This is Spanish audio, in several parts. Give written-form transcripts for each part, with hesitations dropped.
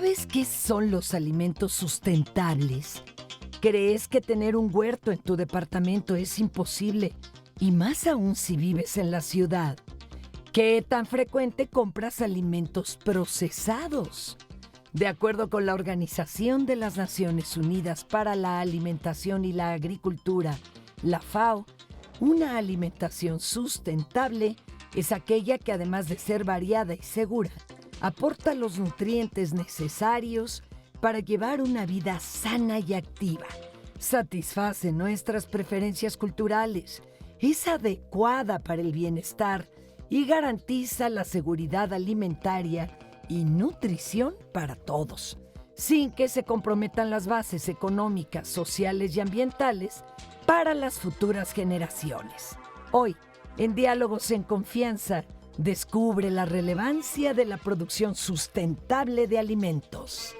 ¿Sabes qué son los alimentos sustentables? ¿Crees que tener un huerto en tu departamento es imposible? Y más aún si vives en la ciudad. ¿Qué tan frecuente compras alimentos procesados? De acuerdo con la Organización de las Naciones Unidas para la Alimentación y la Agricultura, la FAO, una alimentación sustentable es aquella que, además de ser variada y segura, aporta los nutrientes necesarios para llevar una vida sana y activa. Satisface nuestras preferencias culturales, es adecuada para el bienestar y garantiza la seguridad alimentaria y nutrición para todos, sin que se comprometan las bases económicas, sociales y ambientales para las futuras generaciones. Hoy, en Diálogos en Confianza, descubre la relevancia de la producción sustentable de alimentos.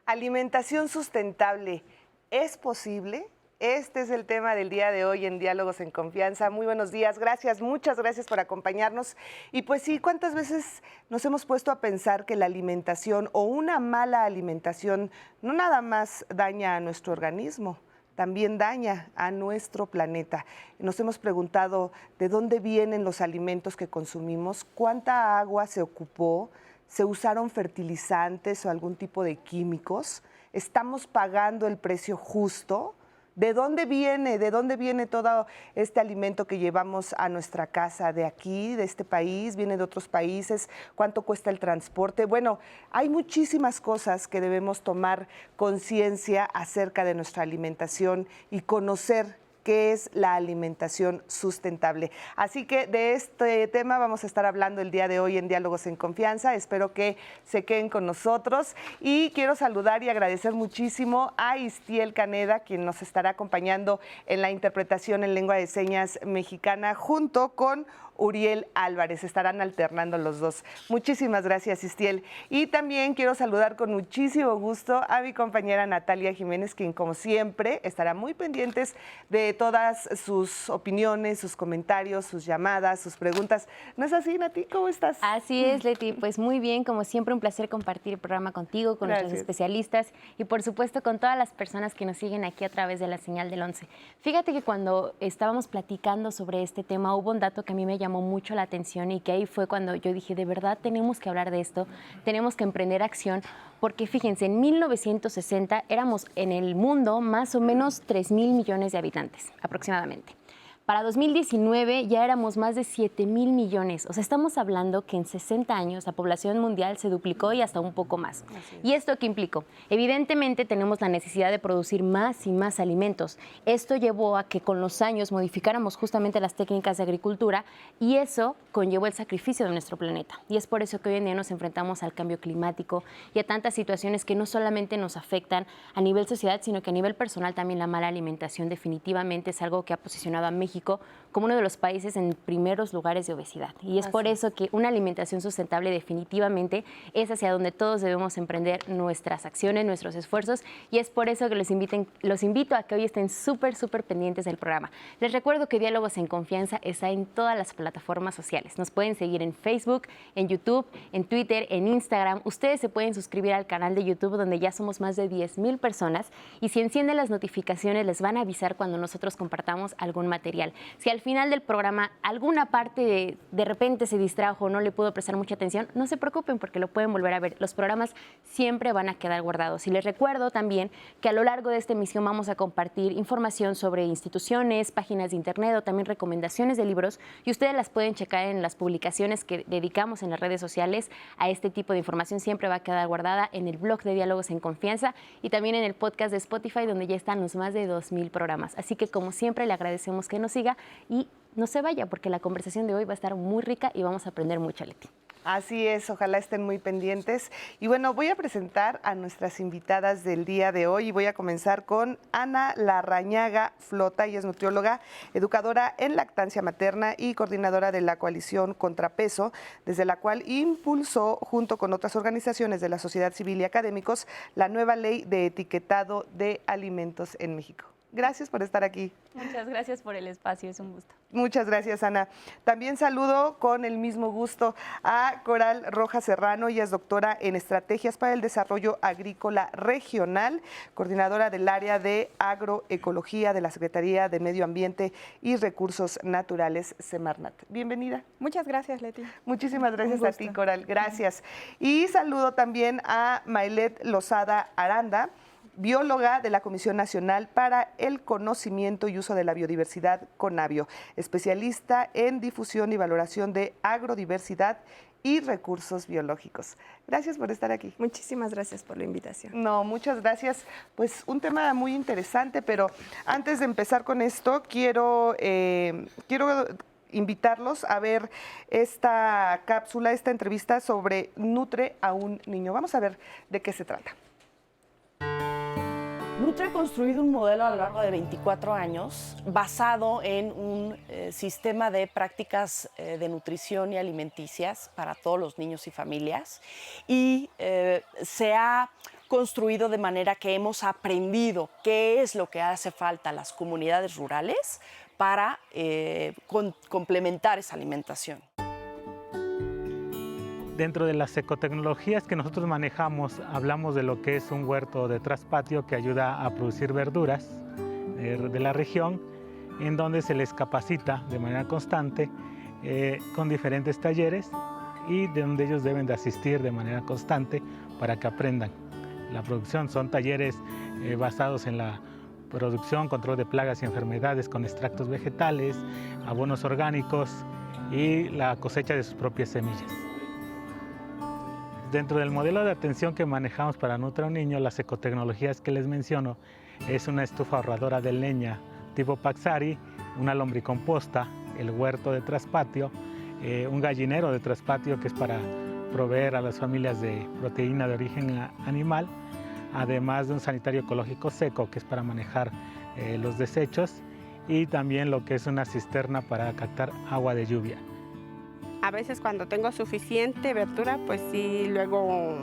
Alimentación sustentable, ¿es posible? Este es el tema del día de hoy en Diálogos en Confianza. Muy buenos días, gracias, muchas gracias por acompañarnos. Y pues sí, ¿cuántas veces nos hemos puesto a pensar que la alimentación o una mala alimentación no nada más daña a nuestro organismo, también daña a nuestro planeta? Nos hemos preguntado de dónde vienen los alimentos que consumimos, cuánta agua se ocupó, se usaron fertilizantes o algún tipo de químicos, ¿estamos pagando el precio justo? ¿De dónde viene? ¿De dónde viene todo este alimento que llevamos a nuestra casa? ¿De aquí, de este país? ¿Viene de otros países? ¿Cuánto cuesta el transporte? Bueno, hay muchísimas cosas que debemos tomar conciencia acerca de nuestra alimentación y conocer qué es la alimentación sustentable. Así que de este tema vamos a estar hablando el día de hoy en Diálogos en Confianza. Espero que se queden con nosotros y quiero saludar y agradecer muchísimo a Istiel Caneda, quien nos estará acompañando en la interpretación en lengua de señas mexicana junto con Uriel Álvarez. Estarán alternando los dos. Muchísimas gracias, Istiel. Y también quiero saludar con muchísimo gusto a mi compañera Natalia Jiménez, quien como siempre estará muy pendientes de todas sus opiniones, sus comentarios, sus llamadas, sus preguntas. ¿No es así, Nati? ¿Cómo estás? Así es, Leti. Pues muy bien, como siempre, un placer compartir el programa contigo, con nuestros especialistas y por supuesto con todas las personas que nos siguen aquí a través de la señal del 11. Fíjate que cuando estábamos platicando sobre este tema hubo un dato que a mí me llamó mucho la atención y que ahí fue cuando yo dije, de verdad tenemos que hablar de esto, tenemos que emprender acción, porque fíjense, en 1960 éramos en el mundo más o menos 3,000 millones de habitantes aproximadamente. Para 2019 ya éramos más de 7,000 millones. O sea, estamos hablando que en 60 años la población mundial se duplicó y hasta un poco más. ¿Y esto qué implicó? Evidentemente tenemos la necesidad de producir más y más alimentos. Esto llevó a que con los años modificáramos justamente las técnicas de agricultura y eso conllevó el sacrificio de nuestro planeta. Y es por eso que hoy en día nos enfrentamos al cambio climático y a tantas situaciones que no solamente nos afectan a nivel sociedad, sino que a nivel personal también la mala alimentación definitivamente es algo que ha posicionado a México como uno de los países en primeros lugares de obesidad. Y es por eso que una alimentación sustentable definitivamente es hacia donde todos debemos emprender nuestras acciones, nuestros esfuerzos, y es por eso que los invito a que hoy estén súper pendientes del programa. Les recuerdo que Diálogos en Confianza está en todas las plataformas sociales. Nos pueden seguir en Facebook, en YouTube, en Twitter, en Instagram. Ustedes se pueden suscribir al canal de YouTube donde ya somos más de 10,000 personas y si encienden las notificaciones les van a avisar cuando nosotros compartamos algún material. Si al final del programa alguna parte de repente se distrajo o no le pudo prestar mucha atención, no se preocupen porque lo pueden volver a ver. Los programas siempre van a quedar guardados. Y les recuerdo también que a lo largo de esta emisión vamos a compartir información sobre instituciones, páginas de internet o también recomendaciones de libros y ustedes las pueden checar en las publicaciones que dedicamos en las redes sociales a este tipo de información. Siempre va a quedar guardada en el blog de Diálogos en Confianza y también en el podcast de Spotify donde ya están los más de 2,000 programas. Así que como siempre le agradecemos que nos siga y no se vaya porque la conversación de hoy va a estar muy rica y vamos a aprender mucho, Leti. Así es, ojalá estén muy pendientes. Y bueno, voy a presentar a nuestras invitadas del día de hoy y voy a comenzar con Ana Larrañaga Flota. Ella es nutrióloga, educadora en lactancia materna y coordinadora de la coalición Contrapeso, desde la cual impulsó, junto con otras organizaciones de la sociedad civil y académicos, la nueva ley de etiquetado de alimentos en México. Gracias por estar aquí. Muchas gracias por el espacio, es un gusto. Muchas gracias, Ana. También saludo con el mismo gusto a Coral Rojas Serrano. Ella es doctora en Estrategias para el Desarrollo Agrícola Regional, coordinadora del área de agroecología de la Secretaría de Medio Ambiente y Recursos Naturales, Semarnat. Bienvenida. Muchas gracias, Leti. Muchísimas gracias a ti, Coral. Gracias. Y saludo también a Mailet Lozada Aranda, bióloga de la Comisión Nacional para el Conocimiento y Uso de la Biodiversidad, CONABIO, especialista en difusión y valoración de agrodiversidad y recursos biológicos. Gracias por estar aquí. Muchísimas gracias por la invitación. No, muchas gracias. Pues un tema muy interesante, pero antes de empezar con esto, quiero invitarlos a ver esta cápsula, esta entrevista sobre Nutre a un niño. Vamos a ver de qué se trata. Nutre ha construido un modelo a lo largo de 24 años basado en un sistema de prácticas de nutrición y alimenticias para todos los niños y familias y se ha construido de manera que hemos aprendido qué es lo que hace falta a las comunidades rurales para complementar esa alimentación. Dentro de las ecotecnologías que nosotros manejamos, hablamos de lo que es un huerto de traspatio que ayuda a producir verduras de la región, en donde se les capacita de manera constante con diferentes talleres y de donde ellos deben de asistir de manera constante para que aprendan la producción. Son talleres basados en la producción, control de plagas y enfermedades con extractos vegetales, abonos orgánicos y la cosecha de sus propias semillas. Dentro del modelo de atención que manejamos para Nutre a un niño, las ecotecnologías que les menciono es una estufa ahorradora de leña tipo Paxari, una lombricomposta, el huerto de traspatio, un gallinero de traspatio que es para proveer a las familias de proteína de origen animal, además de un sanitario ecológico seco que es para manejar los desechos y también lo que es una cisterna para captar agua de lluvia. A veces cuando tengo suficiente verdura, pues sí, luego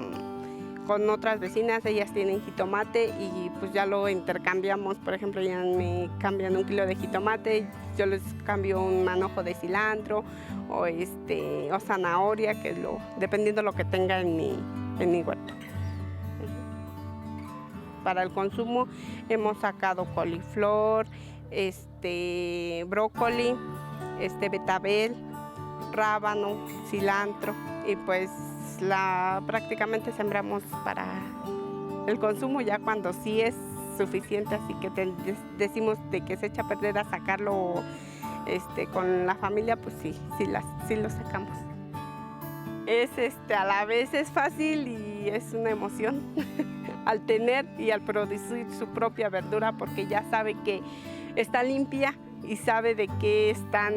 con otras vecinas, ellas tienen jitomate y pues ya lo intercambiamos. Por ejemplo, ya me cambian 1 kilo de jitomate, yo les cambio un manojo de cilantro o zanahoria, que es dependiendo de lo que tenga en mi huerto. Para el consumo hemos sacado coliflor, brócoli, betabel, rábano, cilantro y pues prácticamente sembramos para el consumo ya cuando sí es suficiente, así que decimos de que se echa a perder a sacarlo con la familia, pues sí lo sacamos. A la vez es fácil y es una emoción al tener y al producir su propia verdura, porque ya sabe que está limpia y sabe de qué están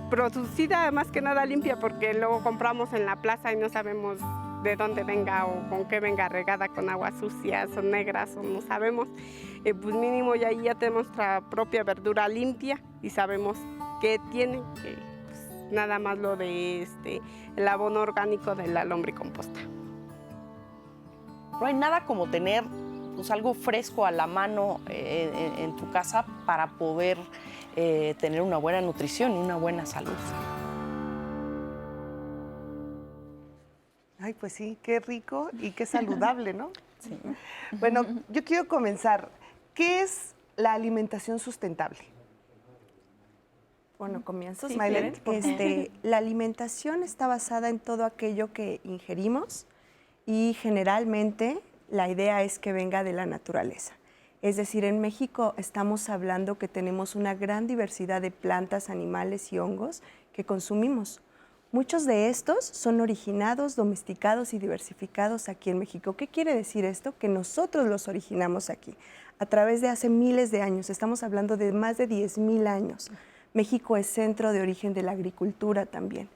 producida más que nada limpia, porque luego compramos en la plaza y no sabemos de dónde venga o con qué venga regada con agua sucia, son negras o no sabemos. Pues mínimo ya tenemos nuestra propia verdura limpia y sabemos qué tiene, que pues nada más lo de el abono orgánico de la lombricomposta. No hay nada como tener pues, algo fresco a la mano en tu casa para poder tener una buena nutrición y una buena salud. Ay, pues sí, qué rico y qué saludable, ¿no? Sí. Bueno, yo quiero comenzar. ¿Qué es la alimentación sustentable? Bueno, comienzo, sí, si quieren. La alimentación está basada en todo aquello que ingerimos y generalmente la idea es que venga de la naturaleza. Es decir, en México estamos hablando que tenemos una gran diversidad de plantas, animales y hongos que consumimos. Muchos de estos son originados, domesticados y diversificados aquí en México. ¿Qué quiere decir esto? Que nosotros los originamos aquí a través de hace miles de años. Estamos hablando de más de 10,000 años. México es centro de origen de la agricultura también.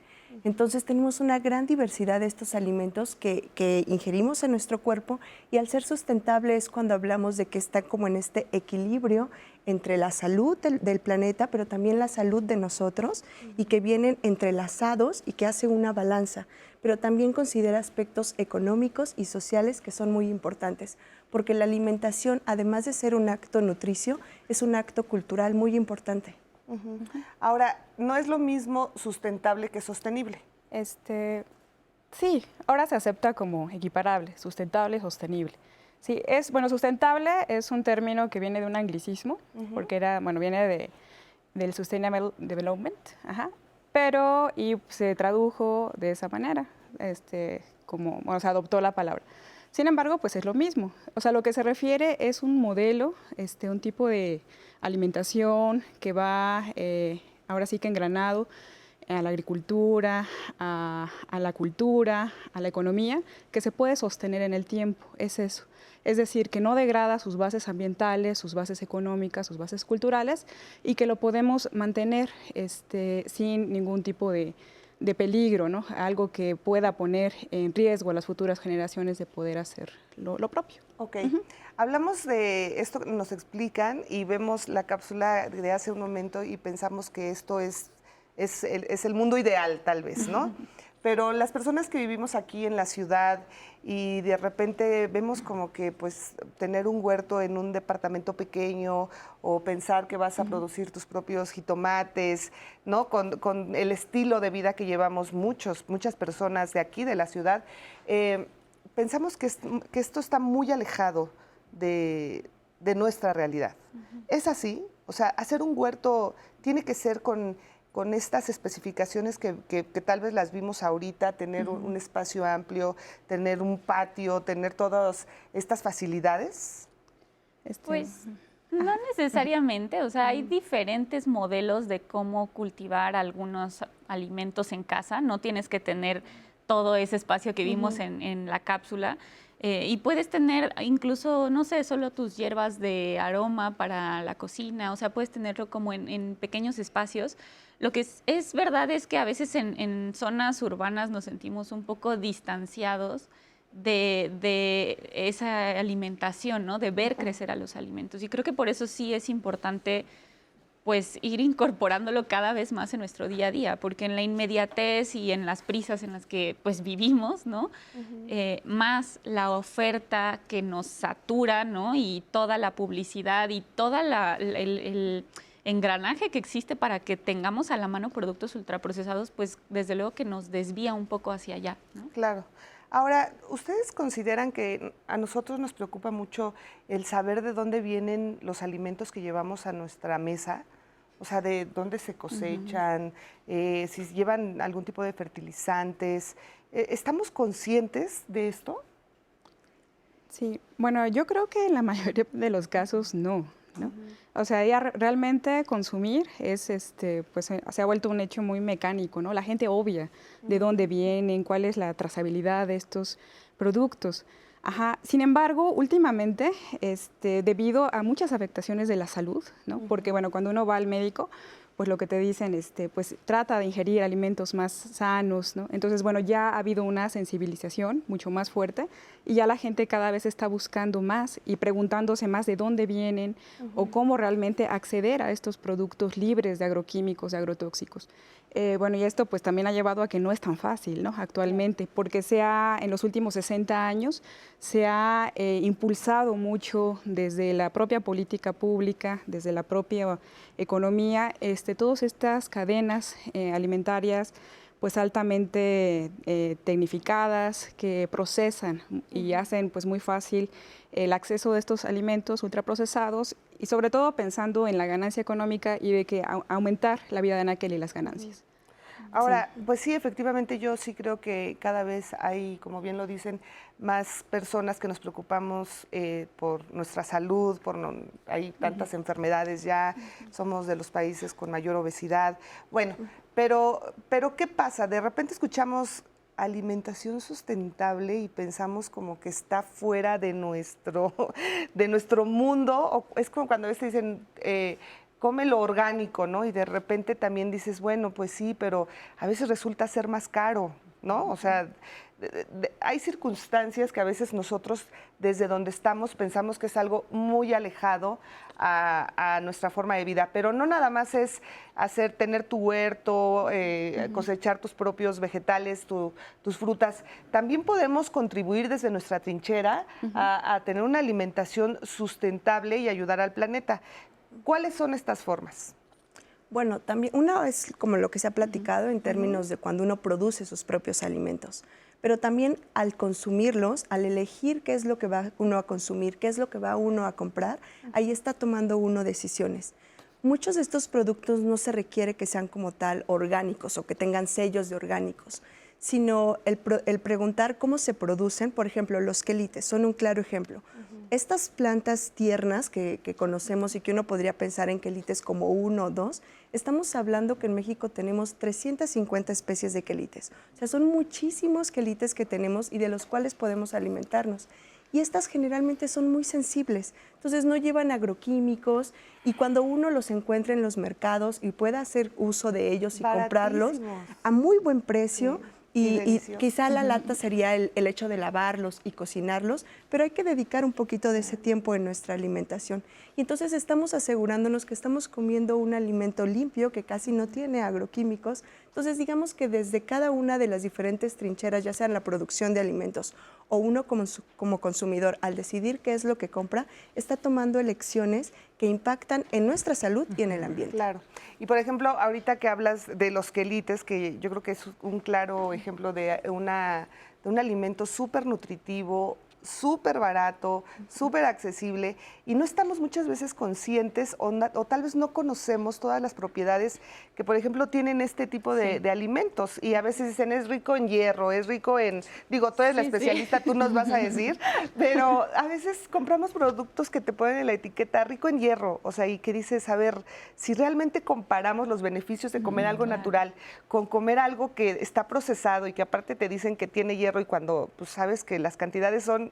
Entonces tenemos una gran diversidad de estos alimentos que ingerimos en nuestro cuerpo, y al ser sustentable es cuando hablamos de que está como en este equilibrio entre la salud del planeta, pero también la salud de nosotros, y que vienen entrelazados y que hace una balanza. pero también considera aspectos económicos y sociales que son muy importantes, porque la alimentación, además de ser un acto nutricio, es un acto cultural muy importante. Ahora, no es lo mismo sustentable que sostenible. Sí, ahora se acepta como equiparable, sustentable, sostenible. Sí, sustentable es un término que viene de un anglicismo, porque viene del Sustainable Development, y se tradujo de esa manera, se adoptó la palabra. Sin embargo, pues es lo mismo. O sea, lo que se refiere es un modelo, un tipo de alimentación que va, ahora sí que engranado, a la agricultura, a la cultura, a la economía, que se puede sostener en el tiempo, es eso. Es decir, que no degrada sus bases ambientales, sus bases económicas, sus bases culturales, y que lo podemos mantener sin ningún tipo de peligro, ¿no? Algo que pueda poner en riesgo a las futuras generaciones de poder hacer lo propio. Ok. Hablamos de esto, nos explican y vemos la cápsula de hace un momento y pensamos que esto es el mundo ideal, tal vez, ¿no? Pero las personas que vivimos aquí en la ciudad y de repente vemos como que pues tener un huerto en un departamento pequeño o pensar que vas a producir tus propios jitomates, ¿no? Con el estilo de vida que llevamos muchas personas de aquí, de la ciudad, pensamos que esto está muy alejado de nuestra realidad. ¿Es así? O sea, hacer un huerto tiene que ser con estas especificaciones que tal vez las vimos ahorita, tener un espacio amplio, tener un patio, tener todas estas facilidades? Pues no necesariamente, o sea, hay diferentes modelos de cómo cultivar algunos alimentos en casa, no tienes que tener todo ese espacio que vimos en la cápsula. Y puedes tener incluso, no sé, solo tus hierbas de aroma para la cocina, o sea, puedes tenerlo como en pequeños espacios. Lo que es verdad es que a veces en zonas urbanas nos sentimos un poco distanciados de esa alimentación, ¿no? De ver crecer a los alimentos. Y creo que por eso sí es importante pues ir incorporándolo cada vez más en nuestro día a día, porque en la inmediatez y en las prisas en las que pues vivimos, ¿no? Más la oferta que nos satura, ¿no? Y toda la publicidad y toda el engranaje que existe para que tengamos a la mano productos ultraprocesados, pues desde luego que nos desvía un poco hacia allá, ¿no? Claro. Ahora, ¿ustedes consideran que a nosotros nos preocupa mucho el saber de dónde vienen los alimentos que llevamos a nuestra mesa? O sea, de dónde se cosechan, si llevan algún tipo de fertilizantes. ¿Estamos conscientes de esto? Sí, bueno, yo creo que en la mayoría de los casos no, ¿no? O sea, ya realmente consumir es, pues se ha vuelto un hecho muy mecánico, ¿no? La gente obvia de dónde vienen, cuál es la trazabilidad de estos productos. Sin embargo, últimamente, debido a muchas afectaciones de la salud, ¿no? Porque, bueno, cuando uno va al médico, pues lo que te dicen, pues trata de ingerir alimentos más sanos, ¿no? Entonces, bueno, ya ha habido una sensibilización mucho más fuerte y ya la gente cada vez está buscando más y preguntándose más de dónde vienen o cómo realmente acceder a estos productos libres de agroquímicos, de agrotóxicos. Bueno, y esto pues también ha llevado a que no es tan fácil, ¿no? Actualmente, porque en los últimos 60 años se ha impulsado mucho desde la propia política pública, desde la propia economía, todas estas cadenas alimentarias pues altamente tecnificadas que procesan y hacen pues muy fácil el acceso de estos alimentos ultraprocesados y sobre todo pensando en la ganancia económica y de que aumentar la vida de anaquel y las ganancias. Ahora, pues sí, efectivamente yo sí creo que cada vez hay, como bien lo dicen, más personas que nos preocupamos por nuestra salud, hay tantas enfermedades ya, somos de los países con mayor obesidad. Bueno, pero ¿qué pasa? De repente escuchamos alimentación sustentable y pensamos como que está fuera de nuestro mundo, o es como cuando a veces dicen come lo orgánico, ¿no? Y de repente también dices, bueno, pues sí, pero a veces resulta ser más caro, ¿no? O sea, hay circunstancias que a veces nosotros desde donde estamos pensamos que es algo muy alejado a nuestra forma de vida, pero no nada más es tener tu huerto, cosechar tus propios vegetales, tus frutas. También podemos contribuir desde nuestra trinchera a tener una alimentación sustentable y ayudar al planeta. ¿Cuáles son estas formas? Bueno, también una es como lo que se ha platicado en términos de cuando uno produce sus propios alimentos, pero también al consumirlos, al elegir qué es lo que va uno a consumir, qué es lo que va uno a comprar, ahí está tomando uno decisiones. Muchos de estos productos no se requiere que sean como tal orgánicos o que tengan sellos de orgánicos, sino el preguntar cómo se producen. Por ejemplo, los quelites son un claro ejemplo. Estas plantas tiernas que conocemos y que uno podría pensar en quelites como 1 o 2, estamos hablando que en México tenemos 350 especies de quelites. O sea, son muchísimos quelites que tenemos y de los cuales podemos alimentarnos. Y estas generalmente son muy sensibles, entonces no llevan agroquímicos, y cuando uno los encuentra en los mercados y pueda hacer uso de ellos y comprarlos a muy buen precio, y quizá la lata sería el hecho de lavarlos y cocinarlos, pero hay que dedicar un poquito de ese tiempo en nuestra alimentación. Y entonces estamos asegurándonos que estamos comiendo un alimento limpio que casi no tiene agroquímicos. Entonces digamos que desde cada una de las diferentes trincheras, ya sea en la producción de alimentos o uno como consumidor, al decidir qué es lo que compra, está tomando elecciones que impactan en nuestra salud y en el ambiente. Claro. Y por ejemplo, ahorita que hablas de los quelites, que yo creo que es un claro ejemplo de un alimento súper nutritivo, súper barato, súper accesible, y no estamos muchas veces conscientes o tal vez no conocemos todas las propiedades que, por ejemplo, tienen este tipo de alimentos, y a veces dicen es rico en hierro, es rico en, digo, tú eres la especialista, tú nos vas a decir, pero a veces compramos productos que te ponen en la etiqueta rico en hierro, o sea, y que dices, a ver, si realmente comparamos los beneficios de comer algo natural con comer algo que está procesado y que aparte te dicen que tiene hierro, y cuando pues, sabes que las cantidades son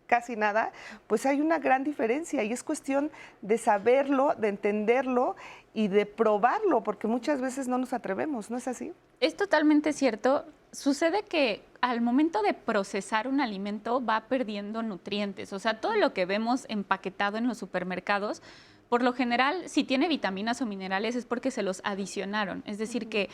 casi nada, pues hay una gran diferencia, y es cuestión de saberlo, de entenderlo y de probarlo, porque muchas veces no nos atrevemos, ¿no es así? Es totalmente cierto. Sucede que al momento de procesar un alimento va perdiendo nutrientes, o sea, todo lo que vemos empaquetado en los supermercados, por lo general, si tiene vitaminas o minerales es porque se los adicionaron. Es decir, que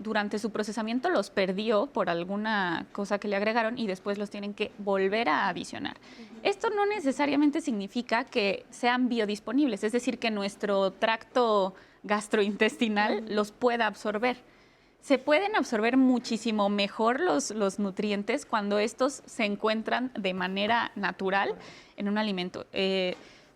durante su procesamiento los perdió por alguna cosa que le agregaron y después los tienen que volver a adicionar. Esto no necesariamente significa que sean biodisponibles, es decir, que nuestro tracto gastrointestinal los pueda absorber. Se pueden absorber muchísimo mejor los nutrientes cuando estos se encuentran de manera natural en un alimento.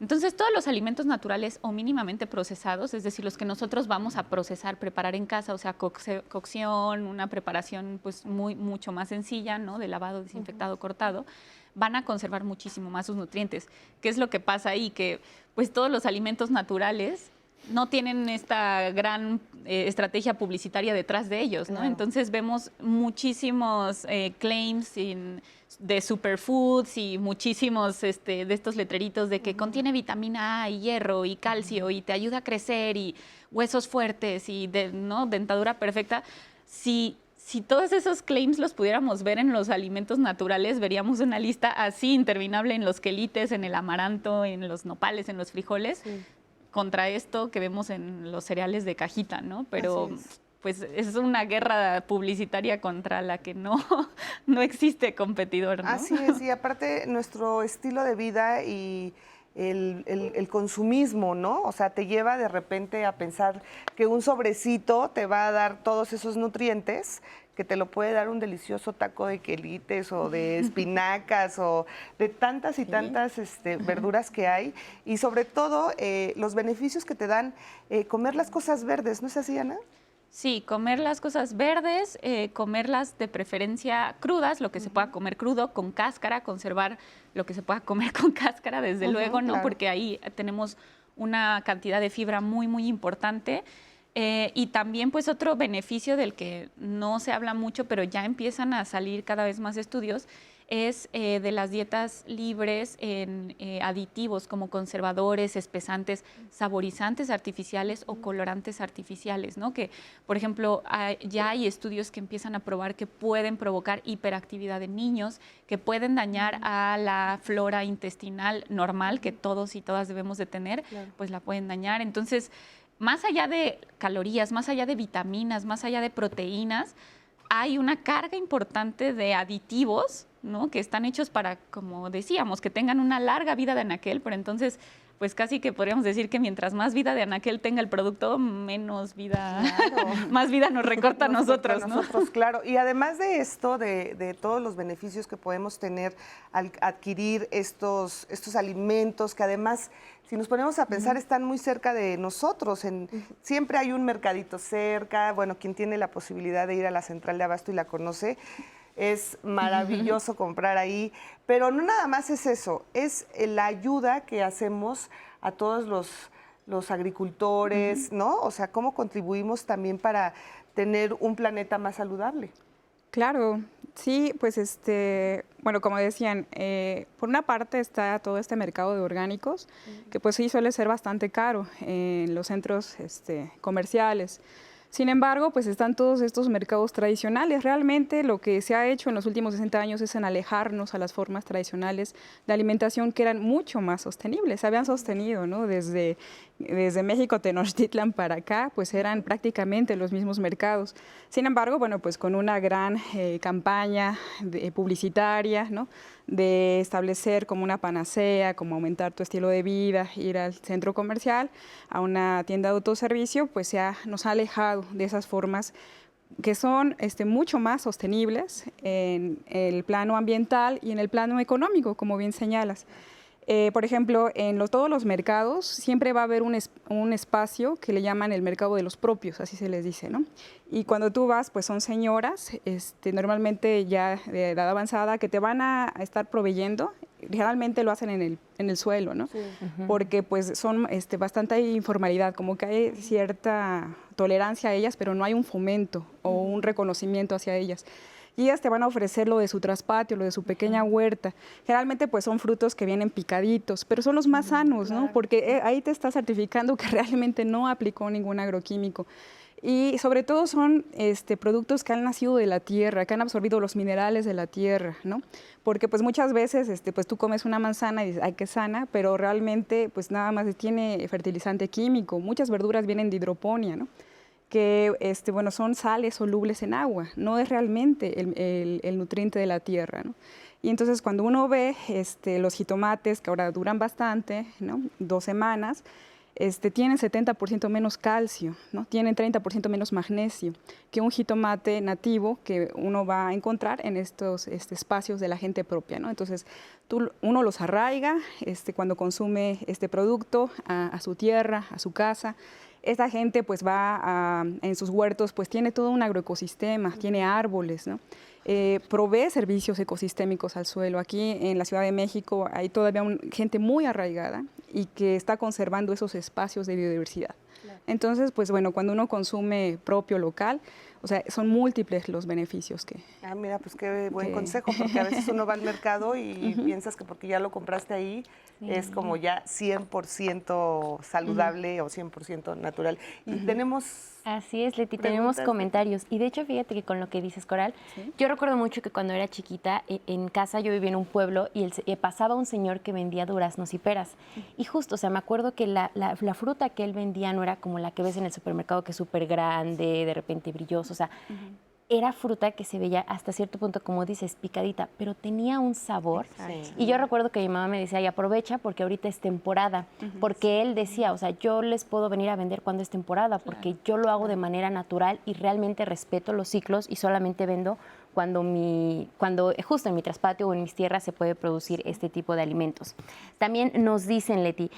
Entonces, todos los alimentos naturales o mínimamente procesados, es decir, los que nosotros vamos a procesar, preparar en casa, o sea, cocción, una preparación pues mucho más sencilla, ¿no? De lavado, desinfectado, cortado, van a conservar muchísimo más sus nutrientes. ¿Qué es lo que pasa ahí? Que pues todos los alimentos naturales no tienen esta gran estrategia publicitaria detrás de ellos, ¿no? Claro. Entonces vemos muchísimos claims de superfoods y muchísimos de estos letreritos de que contiene vitamina A y hierro y calcio y te ayuda a crecer y huesos fuertes y ¿no? Dentadura perfecta. Si todos esos claims los pudiéramos ver en los alimentos naturales, veríamos una lista así interminable en los quelites, en el amaranto, en los nopales, en los frijoles. Sí. Contra esto que vemos en los cereales de cajita, ¿no? Pero pues es una guerra publicitaria contra la que no existe competidor, ¿no? Así es, y aparte nuestro estilo de vida y el consumismo, ¿no? O sea, te lleva de repente a pensar que un sobrecito te va a dar todos esos nutrientes que te lo puede dar un delicioso taco de quelites o de espinacas o de tantas y tantas verduras que hay, y sobre todo los beneficios que te dan comer las cosas verdes, ¿no es así, Ana? Sí, comer las cosas verdes, comerlas de preferencia crudas, lo que se pueda comer crudo, con cáscara, conservar lo que se pueda comer con cáscara, desde luego, ¿no? Claro. Porque ahí tenemos una cantidad de fibra muy, muy importante. Y también pues otro beneficio del que no se habla mucho, pero ya empiezan a salir cada vez más estudios, es de las dietas libres en aditivos como conservadores, espesantes, saborizantes artificiales o colorantes artificiales, ¿no? Que, por ejemplo, ya hay estudios que empiezan a probar que pueden provocar hiperactividad en niños, que pueden dañar a la flora intestinal normal que todos y todas debemos de tener, pues la pueden dañar. Entonces, más allá de calorías, más allá de vitaminas, más allá de proteínas, hay una carga importante de aditivos, ¿no? Que están hechos para, como decíamos, que tengan una larga vida de anaquel, pero entonces, pues casi que podríamos decir que mientras más vida de anaquel tenga el producto, menos vida, más vida nos recorta a nosotros, ¿no? Claro. Y además de esto, de todos los beneficios que podemos tener al adquirir estos alimentos, que además, si nos ponemos a pensar, están muy cerca de nosotros. Siempre hay un mercadito cerca. Bueno, quien tiene la posibilidad de ir a la central de abasto y la conoce, es maravilloso comprar ahí, pero no nada más es eso, es la ayuda que hacemos a todos los agricultores, ¿no? O sea, cómo contribuimos también para tener un planeta más saludable. Claro, sí, pues bueno, como decían, por una parte está todo este mercado de orgánicos, que pues sí suele ser bastante caro en los centros comerciales. Sin embargo, pues están todos estos mercados tradicionales. Realmente lo que se ha hecho en los últimos 60 años es en alejarnos a las formas tradicionales de alimentación que eran mucho más sostenibles. Se habían sostenido, ¿no? Desde México, Tenochtitlan para acá, pues eran prácticamente los mismos mercados. Sin embargo, bueno, pues con una gran campaña publicitaria, ¿no? De establecer como una panacea, como aumentar tu estilo de vida, ir al centro comercial, a una tienda de autoservicio, pues nos ha alejado de esas formas que son mucho más sostenibles en el plano ambiental y en el plano económico, como bien señalas. Por ejemplo, en todos los mercados siempre va a haber un espacio que le llaman el mercado de los propios, así se les dice, ¿no? Y cuando tú vas, pues son señoras, normalmente ya de edad avanzada, que te van a estar proveyendo. Realmente lo hacen en el suelo, ¿no? Sí. Porque pues son bastante informalidad, como que hay cierta tolerancia a ellas, pero no hay un fomento o un reconocimiento hacia ellas. Y ellas te van a ofrecer lo de su traspatio, lo de su pequeña huerta. Generalmente pues son frutos que vienen picaditos, pero son los más sanos, ¿no? Porque ahí te está certificando que realmente no aplicó ningún agroquímico. Y sobre todo son productos que han nacido de la tierra, que han absorbido los minerales de la tierra, ¿no? Porque pues muchas veces pues tú comes una manzana y dices, ay, qué sana, pero realmente pues nada más tiene fertilizante químico. Muchas verduras vienen de hidroponía, ¿no? Que bueno, son sales solubles en agua, no es realmente el nutriente de la tierra, ¿no? Y entonces cuando uno ve los jitomates, que ahora duran bastante, ¿no? 2 semanas, tienen 70% menos calcio, ¿no? Tienen 30% menos magnesio que un jitomate nativo que uno va a encontrar en estos espacios de la gente propia, ¿no? Entonces uno los arraiga cuando consume este producto a su tierra, a su casa. Esta gente pues va en sus huertos, pues tiene todo un agroecosistema, tiene árboles, ¿no? Provee servicios ecosistémicos al suelo. Aquí en la Ciudad de México hay todavía gente muy arraigada y que está conservando esos espacios de biodiversidad. Claro. Entonces, pues bueno, cuando uno consume propio local, o sea, son múltiples los beneficios que... Ah, mira, pues qué buen consejo, porque a veces uno va al mercado y piensas que porque ya lo compraste ahí, es como ya 100% saludable o 100% natural. Y tenemos... Así es, Leti, tenemos comentarios. Y de hecho, fíjate que con lo que dices, Coral, yo recuerdo mucho que cuando era chiquita, en casa yo vivía en un pueblo y pasaba un señor que vendía duraznos y peras. Y justo, o sea, me acuerdo que la fruta que él vendía no era como la que ves en el supermercado, que es súper grande, de repente brillosa. O sea, era fruta que se veía hasta cierto punto, como dices, picadita, pero tenía un sabor. Sí. Y yo recuerdo que mi mamá me decía, y aprovecha porque ahorita es temporada. Porque él decía, o sea, yo les puedo venir a vender cuando es temporada, porque yo lo hago de manera natural y realmente respeto los ciclos y solamente vendo cuando justo en mi traspatio o en mis tierras se puede producir este tipo de alimentos. También nos dicen, Leti,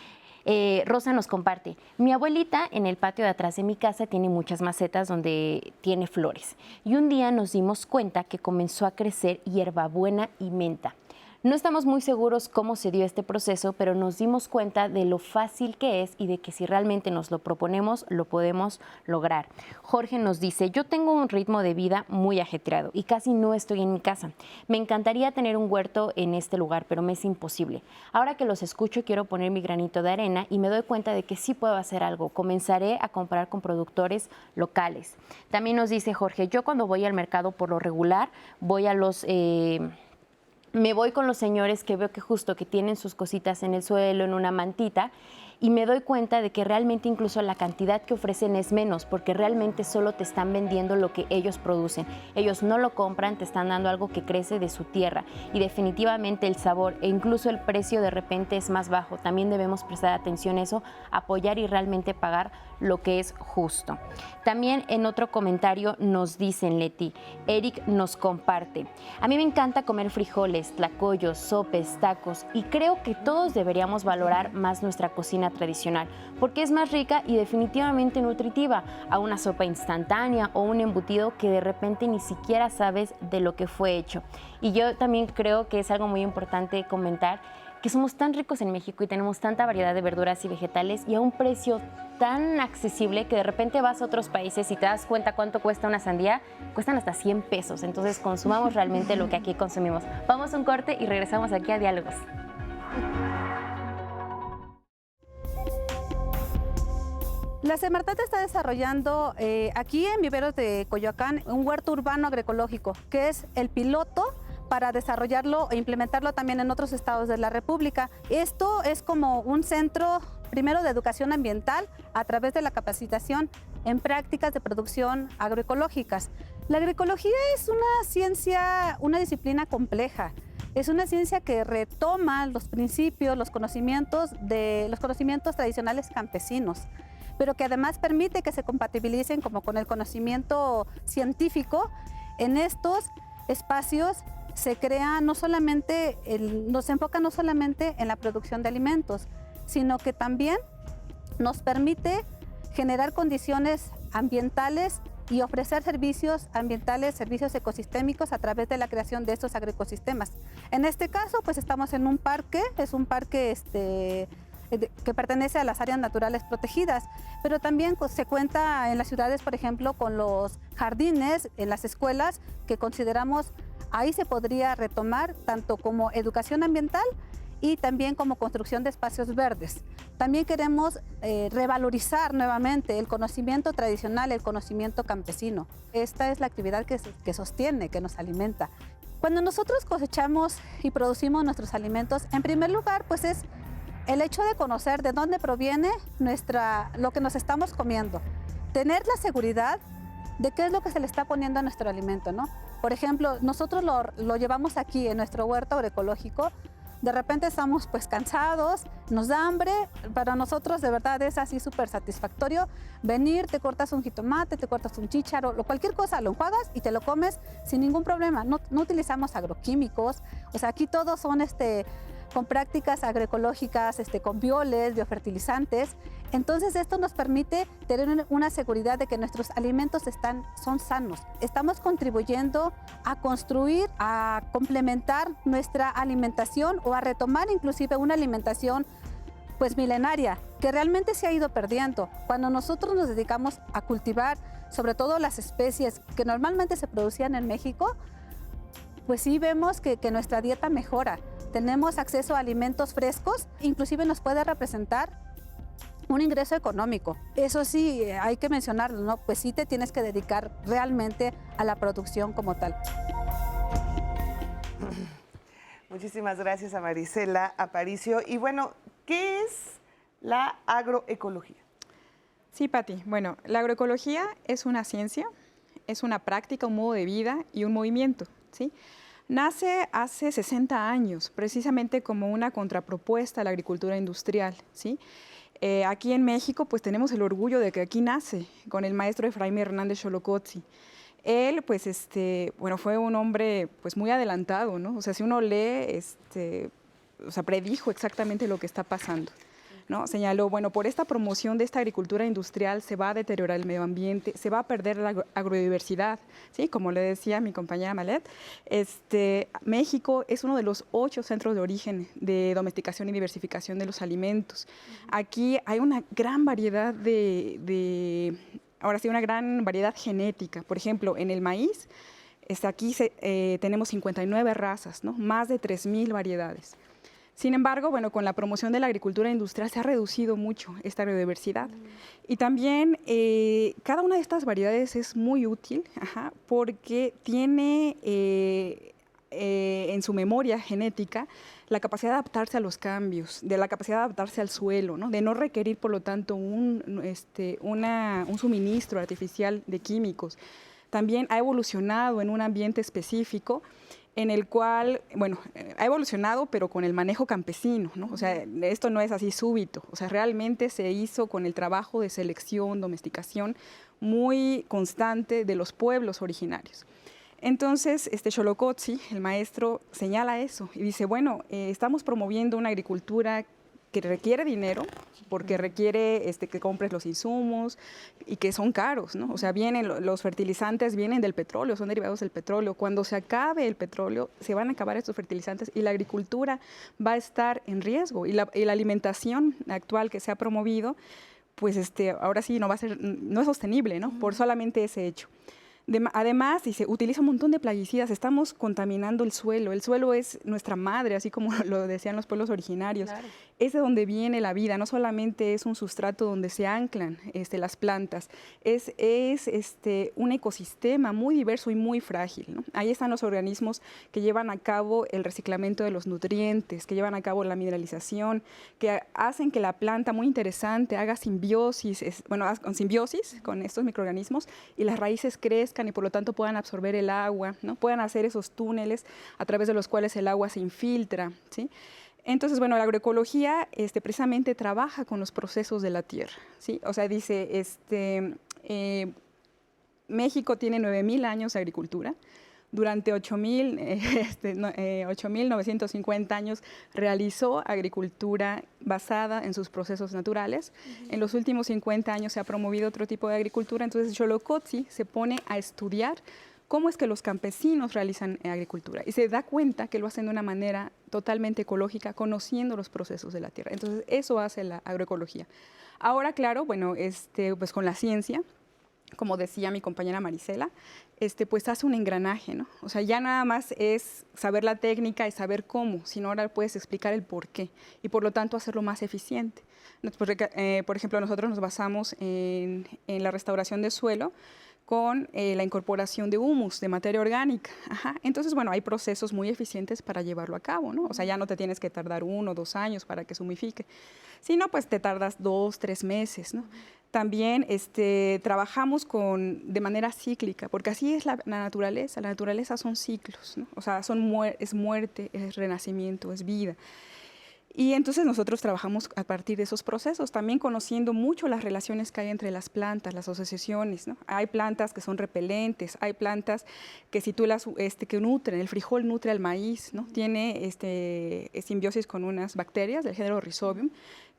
Rosa nos comparte, mi abuelita en el patio de atrás de mi casa tiene muchas macetas donde tiene flores y un día nos dimos cuenta que comenzó a crecer hierbabuena y menta. No estamos muy seguros cómo se dio este proceso, pero nos dimos cuenta de lo fácil que es y de que si realmente nos lo proponemos, lo podemos lograr. Jorge nos dice, yo tengo un ritmo de vida muy ajetreado y casi no estoy en mi casa. Me encantaría tener un huerto en este lugar, pero me es imposible. Ahora que los escucho, quiero poner mi granito de arena y me doy cuenta de que sí puedo hacer algo. Comenzaré a comprar con productores locales. También nos dice Jorge, yo cuando voy al mercado por lo regular, voy a los... me voy con los señores que veo que justo que tienen sus cositas en el suelo, en una mantita, y me doy cuenta de que realmente incluso la cantidad que ofrecen es menos, porque realmente solo te están vendiendo lo que ellos producen. Ellos no lo compran, te están dando algo que crece de su tierra, y definitivamente el sabor e incluso el precio de repente es más bajo. También debemos prestar atención a eso, apoyar y realmente pagar lo que es justo. También en otro comentario nos dicen, Leti, Eric nos comparte, a mí me encanta comer frijoles, tlacoyos, sopes, tacos, y creo que todos deberíamos valorar más nuestra cocina tradicional, porque es más rica y definitivamente nutritiva a una sopa instantánea o un embutido que de repente ni siquiera sabes de lo que fue hecho. Y yo también creo que es algo muy importante comentar, que somos tan ricos en México y tenemos tanta variedad de verduras y vegetales y a un precio tan accesible que de repente vas a otros países y te das cuenta cuánto cuesta una sandía, cuestan hasta 100 pesos. Entonces consumamos realmente lo que aquí consumimos. Vamos a un corte y regresamos aquí a Diálogos. La Semarnat está desarrollando aquí en Viveros de Coyoacán un huerto urbano agroecológico, que es el piloto para desarrollarlo e implementarlo también en otros estados de la República. Esto es como un centro, primero, de educación ambiental a través de la capacitación en prácticas de producción agroecológicas. La agroecología es una ciencia, una disciplina compleja. Es una ciencia que retoma los principios, los conocimientos tradicionales campesinos, pero que además permite que se compatibilicen como con el conocimiento científico. En estos espacios se crea no solamente, nos enfoca no solamente en la producción de alimentos, sino que también nos permite generar condiciones ambientales y ofrecer servicios ambientales, servicios ecosistémicos a través de la creación de estos agroecosistemas. En este caso, pues estamos en un parque, es un parque que pertenece a las áreas naturales protegidas, pero también se cuenta en las ciudades, por ejemplo, con los jardines, en las escuelas, que consideramos ahí se podría retomar tanto como educación ambiental y también como construcción de espacios verdes. También queremos revalorizar nuevamente el conocimiento tradicional, el conocimiento campesino. Esta es la actividad que sostiene, que nos alimenta. Cuando nosotros cosechamos y producimos nuestros alimentos, en primer lugar, pues es el hecho de conocer de dónde proviene lo que nos estamos comiendo. Tener la seguridad de qué es lo que se le está poniendo a nuestro alimento, ¿no? Por ejemplo, nosotros lo llevamos aquí en nuestro huerto agroecológico. De repente estamos pues cansados, nos da hambre. Para nosotros de verdad es así súper satisfactorio venir, te cortas un jitomate, te cortas un chícharo, cualquier cosa, lo enjuagas y te lo comes sin ningún problema. No utilizamos agroquímicos, o sea, aquí todos son con prácticas agroecológicas, con bioles, biofertilizantes. Entonces esto nos permite tener una seguridad de que nuestros alimentos son sanos. Estamos contribuyendo a construir, a complementar nuestra alimentación o a retomar inclusive una alimentación pues milenaria, que realmente se ha ido perdiendo. Cuando nosotros nos dedicamos a cultivar, sobre todo las especies que normalmente se producían en México, pues sí vemos que nuestra dieta mejora. Tenemos acceso a alimentos frescos, inclusive nos puede representar un ingreso económico. Eso sí, hay que mencionarlo, ¿no? Pues sí te tienes que dedicar realmente a la producción como tal. Muchísimas gracias a Marisela Aparicio. Y bueno, ¿qué es la agroecología? Sí, Pati. Bueno, la agroecología es una ciencia, es una práctica, un modo de vida y un movimiento, ¿sí? Nace hace 60 años, precisamente como una contrapropuesta a la agricultura industrial, ¿sí? Aquí en México, pues tenemos el orgullo de que aquí nace, con el maestro Efraín Hernández Xolocotzi. Él, pues, bueno, fue un hombre, pues, muy adelantado, ¿no? O sea, si uno lee, o sea, predijo exactamente lo que está pasando. ¿no? Señaló, bueno, por esta promoción de esta agricultura industrial se va a deteriorar el medio ambiente, se va a perder la agrodiversidad, ¿sí? Como le decía mi compañera Malet, México es uno de los 8 centros de origen de domesticación y diversificación de los alimentos. Aquí hay una gran variedad una gran variedad genética. Por ejemplo, en el maíz, aquí tenemos 59 razas, ¿no? Más de 3,000 variedades. Sin embargo, bueno, con la promoción de la agricultura industrial se ha reducido mucho esta biodiversidad. Y también cada una de estas variedades es muy útil porque tiene en su memoria genética la capacidad de adaptarse a los cambios, de la capacidad de adaptarse al suelo, ¿no? De no requerir, por lo tanto, un suministro artificial de químicos. También ha evolucionado en un ambiente específico en el cual, bueno, ha evolucionado, pero con el manejo campesino, ¿no? O sea, esto no es así súbito, o sea, realmente se hizo con el trabajo de selección, domesticación muy constante de los pueblos originarios. Entonces, Xolocotzi, el maestro, señala eso y dice, bueno, estamos promoviendo una agricultura que requiere dinero, porque requiere que compres los insumos y que son caros, ¿no? O sea, los fertilizantes vienen del petróleo, son derivados del petróleo. Cuando se acabe el petróleo, se van a acabar estos fertilizantes y la agricultura va a estar en riesgo. Y la alimentación actual que se ha promovido, pues ahora sí no es sostenible, ¿no? Por solamente ese hecho. Además, dice, utiliza un montón de plaguicidas, estamos contaminando el suelo es nuestra madre, así como lo decían los pueblos originarios. Claro. Es de donde viene la vida, no solamente es un sustrato donde se anclan las plantas, es un ecosistema muy diverso y muy frágil, ¿no? Ahí están los organismos que llevan a cabo el reciclamiento de los nutrientes, que llevan a cabo la mineralización, que hacen que la planta, muy interesante, haga simbiosis con estos microorganismos y las raíces crezcan y por lo tanto puedan absorber el agua, ¿no? Puedan hacer esos túneles a través de los cuales el agua se infiltra, ¿sí? Entonces, bueno, la agroecología precisamente trabaja con los procesos de la tierra, ¿sí? O sea, dice, México tiene 9,000 años de agricultura. Durante 8,950 años realizó agricultura basada en sus procesos naturales. En los últimos 50 años se ha promovido otro tipo de agricultura. Entonces, Xolocotzi se pone a estudiar cómo es que los campesinos realizan agricultura y se da cuenta que lo hacen de una manera totalmente ecológica, conociendo los procesos de la tierra. Entonces, eso hace la agroecología. Ahora, claro, bueno, pues con la ciencia, como decía mi compañera Marisela, pues hace un engranaje, ¿no? O sea, ya nada más es saber la técnica y saber cómo, sino ahora puedes explicar el por qué y por lo tanto hacerlo más eficiente. Por ejemplo, nosotros nos basamos en la restauración de suelo con la incorporación de humus, de materia orgánica. Entonces, bueno, hay procesos muy eficientes para llevarlo a cabo, ¿no? O sea, ya no te tienes que tardar 1 o 2 años para que se humifique, sino pues te tardas 2 o 3 meses, ¿no? También trabajamos de manera cíclica, porque así es la naturaleza. La naturaleza son ciclos, ¿no? O sea, es muerte, es renacimiento, es vida. Y entonces nosotros trabajamos a partir de esos procesos, también conociendo mucho las relaciones que hay entre las plantas, las asociaciones, ¿no? Hay plantas que son repelentes, hay plantas que si tú que nutren, el frijol nutre al maíz, ¿no? Tiene simbiosis con unas bacterias del género Rhizobium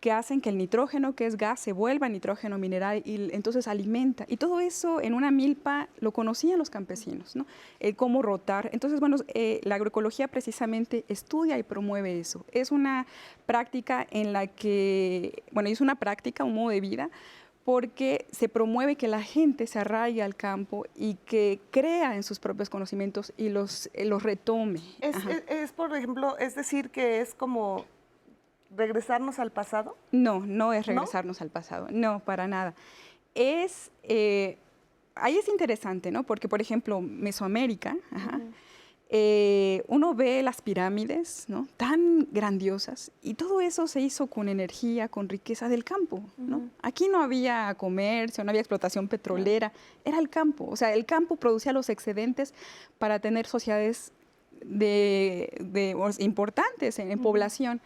que hacen que el nitrógeno, que es gas, se vuelva nitrógeno mineral y entonces alimenta. Y todo eso en una milpa lo conocían los campesinos, ¿no? Cómo rotar. Entonces, bueno, la agroecología precisamente estudia y promueve eso. Es una práctica en la que, bueno, es una práctica, un modo de vida, porque se promueve que la gente se arraigue al campo y que crea en sus propios conocimientos y los retome. Por ejemplo, es decir, que es como ¿regresarnos al pasado? No es regresarnos al pasado, no, para nada. Ahí es interesante, ¿no? Porque, por ejemplo, Mesoamérica, uno ve las pirámides, ¿no? Tan grandiosas y todo eso se hizo con energía, con riqueza del campo, ¿no? Aquí no había comercio, no había explotación petrolera, era el campo. O sea, el campo producía los excedentes para tener sociedades importantes en población.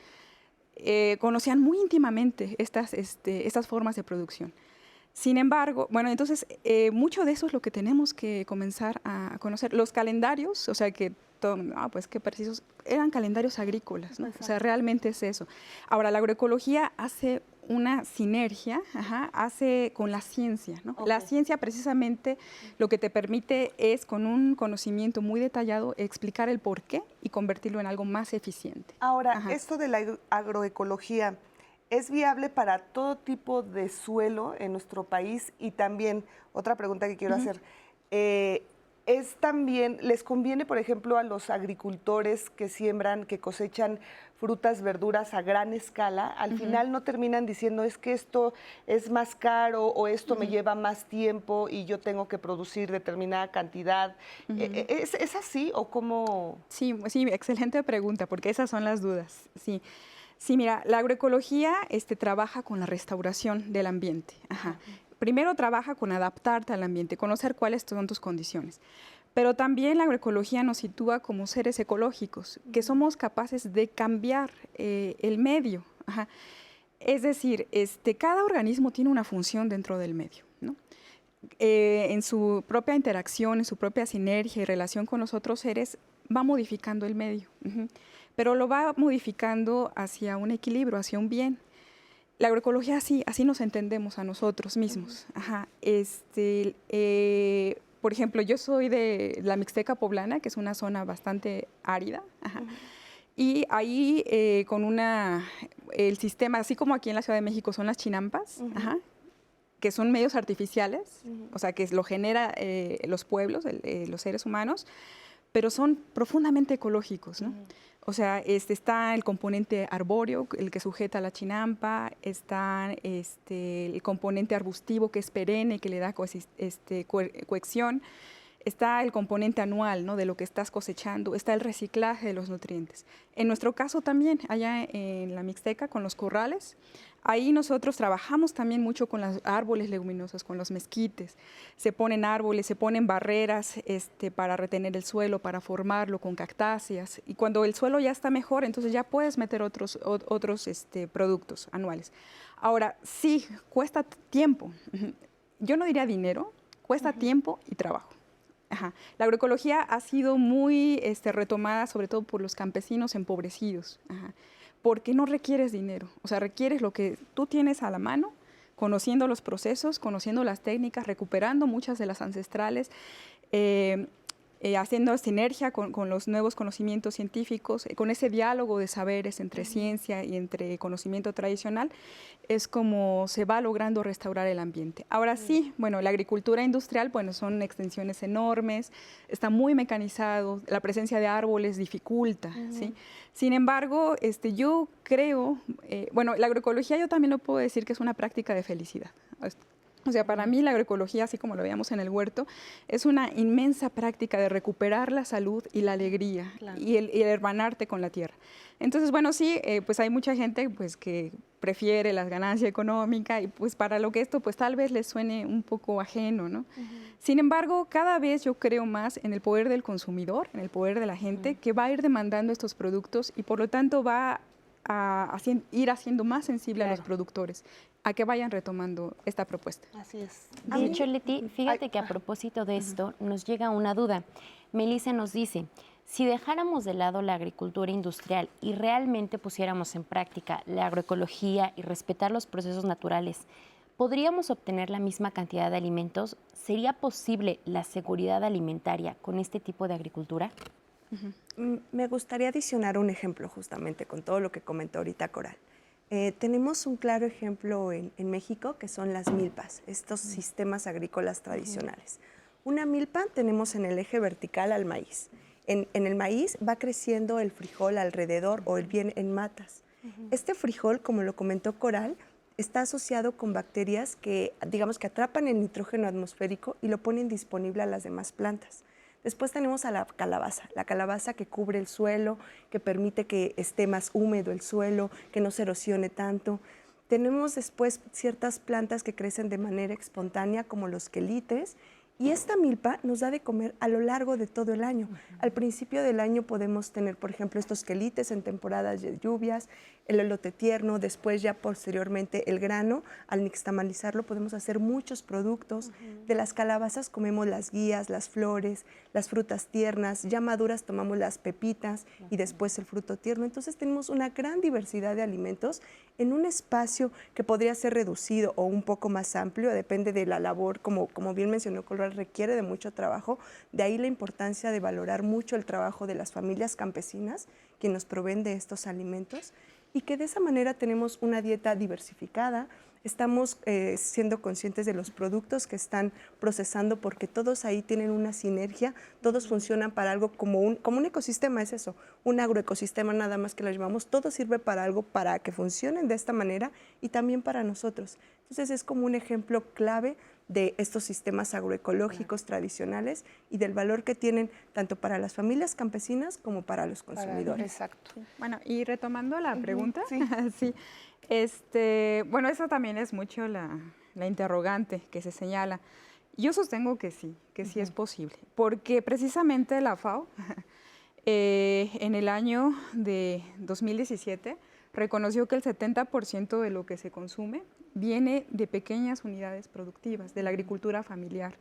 Conocían muy íntimamente estas formas de producción. Sin embargo, bueno, entonces mucho de eso es lo que tenemos que comenzar a conocer. Los calendarios, o sea, pues qué precisos, eran calendarios agrícolas, ¿no? O sea, realmente es eso. Ahora, la agroecología hace una sinergia hace con la ciencia, ¿no? Okay. La ciencia precisamente lo que te permite es, con un conocimiento muy detallado, explicar el porqué y convertirlo en algo más eficiente. Ahora, esto de la agroecología, ¿es viable para todo tipo de suelo en nuestro país? Y también, otra pregunta que quiero hacer, es también, ¿les conviene, por ejemplo, a los agricultores que siembran, que cosechan frutas, verduras a gran escala? Al final no terminan diciendo, es que esto es más caro o esto me lleva más tiempo y yo tengo que producir determinada cantidad. ¿Es así o cómo? Sí, sí, excelente pregunta, porque esas son las dudas. Sí. Sí, mira, la agroecología trabaja con la restauración del ambiente. Primero trabaja con adaptarte al ambiente, conocer cuáles son tus condiciones. Pero también la agroecología nos sitúa como seres ecológicos, que somos capaces de cambiar el medio. Es decir, cada organismo tiene una función dentro del medio, ¿no? En su propia interacción, en su propia sinergia y relación con los otros seres, va modificando el medio. Pero lo va modificando hacia un equilibrio, hacia un bien. La agroecología así nos entendemos a nosotros mismos. Por ejemplo, yo soy de la Mixteca Poblana, que es una zona bastante árida. Y ahí el sistema, así como aquí en la Ciudad de México son las chinampas, que son medios artificiales, o sea, que lo genera los pueblos, los seres humanos, pero son profundamente ecológicos, ¿no? O sea, está el componente arbóreo, el que sujeta la chinampa, está el componente arbustivo, que es perenne, que le da cohesión, está el componente anual, ¿no?, de lo que estás cosechando, está el reciclaje de los nutrientes. En nuestro caso también, allá en la Mixteca, con los corrales, ahí nosotros trabajamos también mucho con los árboles leguminosos, con los mezquites. Se ponen árboles, se ponen barreras para retener el suelo, para formarlo con cactáceas. Y cuando el suelo ya está mejor, entonces ya puedes meter otros productos anuales. Ahora, sí, cuesta tiempo. Yo no diría dinero, cuesta tiempo y trabajo. La agroecología ha sido muy retomada, sobre todo por los campesinos empobrecidos. Porque no requieres dinero, o sea, requieres lo que tú tienes a la mano, conociendo los procesos, conociendo las técnicas, recuperando muchas de las ancestrales, haciendo sinergia con los nuevos conocimientos científicos, con ese diálogo de saberes entre ciencia y entre conocimiento tradicional, es como se va logrando restaurar el ambiente. Ahora sí, bueno, la agricultura industrial, bueno, son extensiones enormes, está muy mecanizado, la presencia de árboles dificulta, ¿sí? Sin embargo, yo creo, la agroecología yo también lo puedo decir que es una práctica de felicidad. O sea, para mí la agroecología, así como lo veíamos en el huerto, es una inmensa práctica de recuperar la salud y la alegría, y el hermanarte con la tierra. Entonces, bueno, sí, pues hay mucha gente pues, que prefiere la ganancia económica y pues para lo que esto pues tal vez les suene un poco ajeno, ¿no? Sin embargo, cada vez yo creo más en el poder del consumidor, en el poder de la gente, que va a ir demandando estos productos y por lo tanto va a ir haciendo más sensible a los productores a que vayan retomando esta propuesta. Así es. De hecho, Leti, fíjate que a propósito de esto nos llega una duda. Melissa nos dice, si dejáramos de lado la agricultura industrial y realmente pusiéramos en práctica la agroecología y respetar los procesos naturales, ¿podríamos obtener la misma cantidad de alimentos? ¿Sería posible la seguridad alimentaria con este tipo de agricultura? Me gustaría adicionar un ejemplo justamente con todo lo que comentó ahorita Coral. Tenemos un claro ejemplo en México que son las milpas, estos sistemas agrícolas tradicionales. Una milpa tenemos en el eje vertical al maíz. En el maíz va creciendo el frijol alrededor o bien en matas. Este frijol, como lo comentó Coral, está asociado con bacterias que, digamos, que atrapan el nitrógeno atmosférico y lo ponen disponible a las demás plantas. Después tenemos a la calabaza que cubre el suelo, que permite que esté más húmedo el suelo, que no se erosione tanto. Tenemos después ciertas plantas que crecen de manera espontánea, como los quelites, Y esta milpa nos da de comer a lo largo de todo el año. Al principio del año podemos tener, por ejemplo, estos quelites en temporadas de lluvias, el elote tierno, después ya posteriormente el grano. Al nixtamalizarlo podemos hacer muchos productos. De las calabazas comemos las guías, las flores, las frutas tiernas, ya maduras tomamos las pepitas y después el fruto tierno. Entonces tenemos una gran diversidad de alimentos en un espacio que podría ser reducido o un poco más amplio, depende de la labor, como bien mencionó Colbert, requiere de mucho trabajo, de ahí la importancia de valorar mucho el trabajo de las familias campesinas, quienes nos proveen de estos alimentos, y que de esa manera tenemos una dieta diversificada, estamos siendo conscientes de los productos que están procesando, porque todos ahí tienen una sinergia, todos funcionan para algo como un ecosistema, es eso, un agroecosistema nada más que lo llamamos, todo sirve para algo, para que funcionen de esta manera y también para nosotros. Entonces es como un ejemplo clave de estos sistemas agroecológicos tradicionales y del valor que tienen tanto para las familias campesinas como para los consumidores. Exacto. Bueno, y retomando la pregunta, sí. sí, bueno, esa también es mucho la interrogante que se señala. Yo sostengo que sí es posible, porque precisamente la FAO en el año de 2017 reconoció que el 70% de lo que se consume viene de pequeñas unidades productivas, de la agricultura familiar.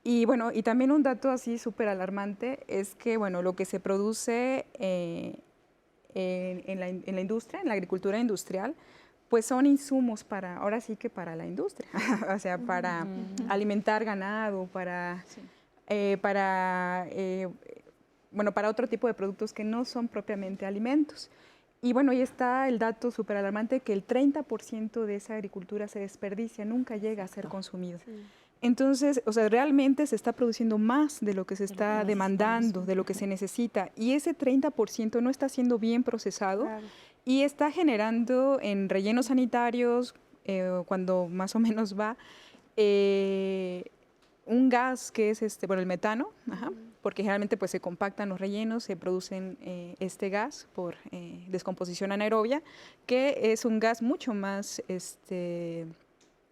Y bueno, y también un dato así súper alarmante es que, bueno, lo que se produce en la industria, en la agricultura industrial, pues son insumos para, ahora sí que para la industria, o sea, para alimentar ganado, para otro tipo de productos que no son propiamente alimentos. Y bueno, ahí está el dato súper alarmante que el 30% de esa agricultura se desperdicia, nunca llega a ser consumido. Sí. Entonces, o sea, realmente se está produciendo más de lo que se está demandando, de lo que se necesita. Y ese 30% no está siendo bien procesado y está generando en rellenos sanitarios, cuando más o menos va, un gas que es el metano, porque generalmente pues, se compactan los rellenos, se producen este gas por descomposición anaerobia, que es un gas mucho más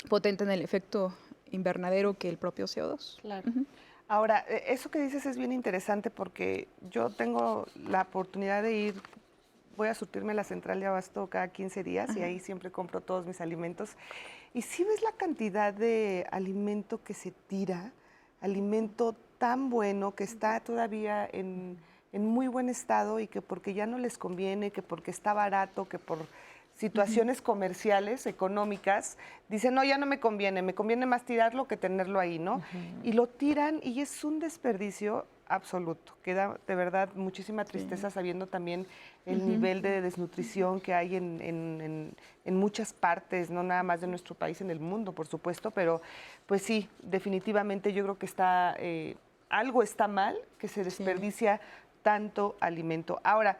potente en el efecto invernadero que el propio CO2. Claro. Ahora, eso que dices es bien interesante porque yo tengo la oportunidad de ir, voy a surtirme la central de abasto cada 15 días y ahí siempre compro todos mis alimentos. Y si ves la cantidad de alimento que se tira, alimento tan bueno que está todavía en muy buen estado y que porque ya no les conviene, que porque está barato, que por situaciones comerciales, económicas, dicen, no, ya no me conviene más tirarlo que tenerlo ahí, ¿no? Y lo tiran y es un desperdicio absoluto. Queda de verdad muchísima tristeza sabiendo también el nivel de desnutrición que hay en muchas partes, no nada más de nuestro país, en el mundo, por supuesto, pero pues sí, definitivamente yo creo que está, algo está mal, que se desperdicia tanto alimento. Ahora,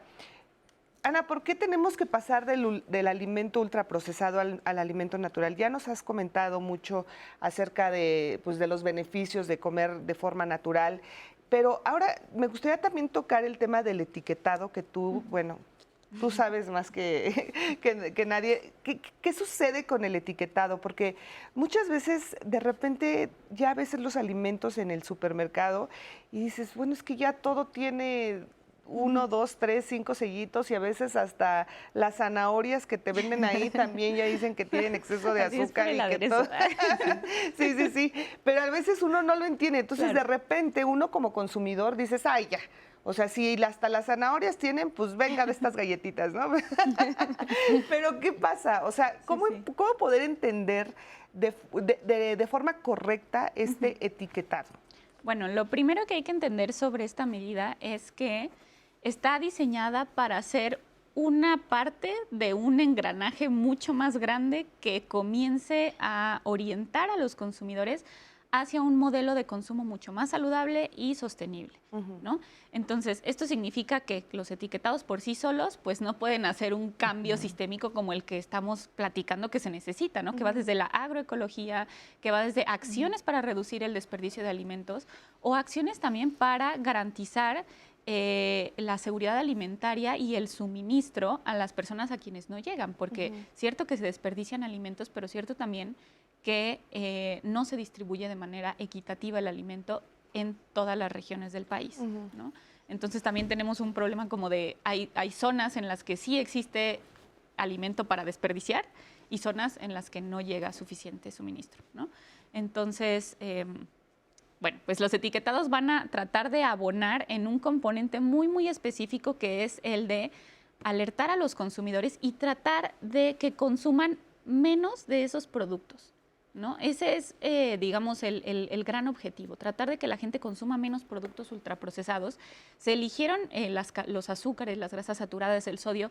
Ana, ¿por qué tenemos que pasar del alimento ultraprocesado al alimento natural? Ya nos has comentado mucho acerca de los beneficios de comer de forma natural, pero ahora me gustaría también tocar el tema del etiquetado, que tú, bueno, tú sabes más que nadie. ¿Qué sucede con el etiquetado? Porque muchas veces, de repente, ya ves los alimentos en el supermercado y dices, bueno, es que ya todo tiene 1, 2, 3, 5 sellitos y a veces hasta las zanahorias que te venden ahí también ya dicen que tienen exceso de azúcar y que todo. Sí, pero a veces uno no lo entiende, entonces de repente uno como consumidor dices, ay ya, o sea, si hasta las zanahorias tienen, pues venga de estas galletitas, ¿no? Pero ¿qué pasa? O sea, ¿cómo poder entender de forma correcta este etiquetado? Bueno, lo primero que hay que entender sobre esta medida es que está diseñada para ser una parte de un engranaje mucho más grande que comience a orientar a los consumidores hacia un modelo de consumo mucho más saludable y sostenible, ¿no? Entonces, esto significa que los etiquetados por sí solos pues no pueden hacer un cambio sistémico como el que estamos platicando que se necesita, ¿no? Que va desde la agroecología, que va desde acciones para reducir el desperdicio de alimentos o acciones también para garantizar la seguridad alimentaria y el suministro a las personas a quienes no llegan, porque cierto que se desperdician alimentos, pero cierto también que no se distribuye de manera equitativa el alimento en todas las regiones del país, ¿no? Entonces también tenemos un problema como de, hay zonas en las que sí existe alimento para desperdiciar y zonas en las que no llega suficiente suministro, ¿no? Entonces, bueno, pues los etiquetados van a tratar de abonar en un componente muy, muy específico, que es el de alertar a los consumidores y tratar de que consuman menos de esos productos, ¿no? Ese es, digamos, el gran objetivo, tratar de que la gente consuma menos productos ultraprocesados. Se eligieron los azúcares, las grasas saturadas, el sodio,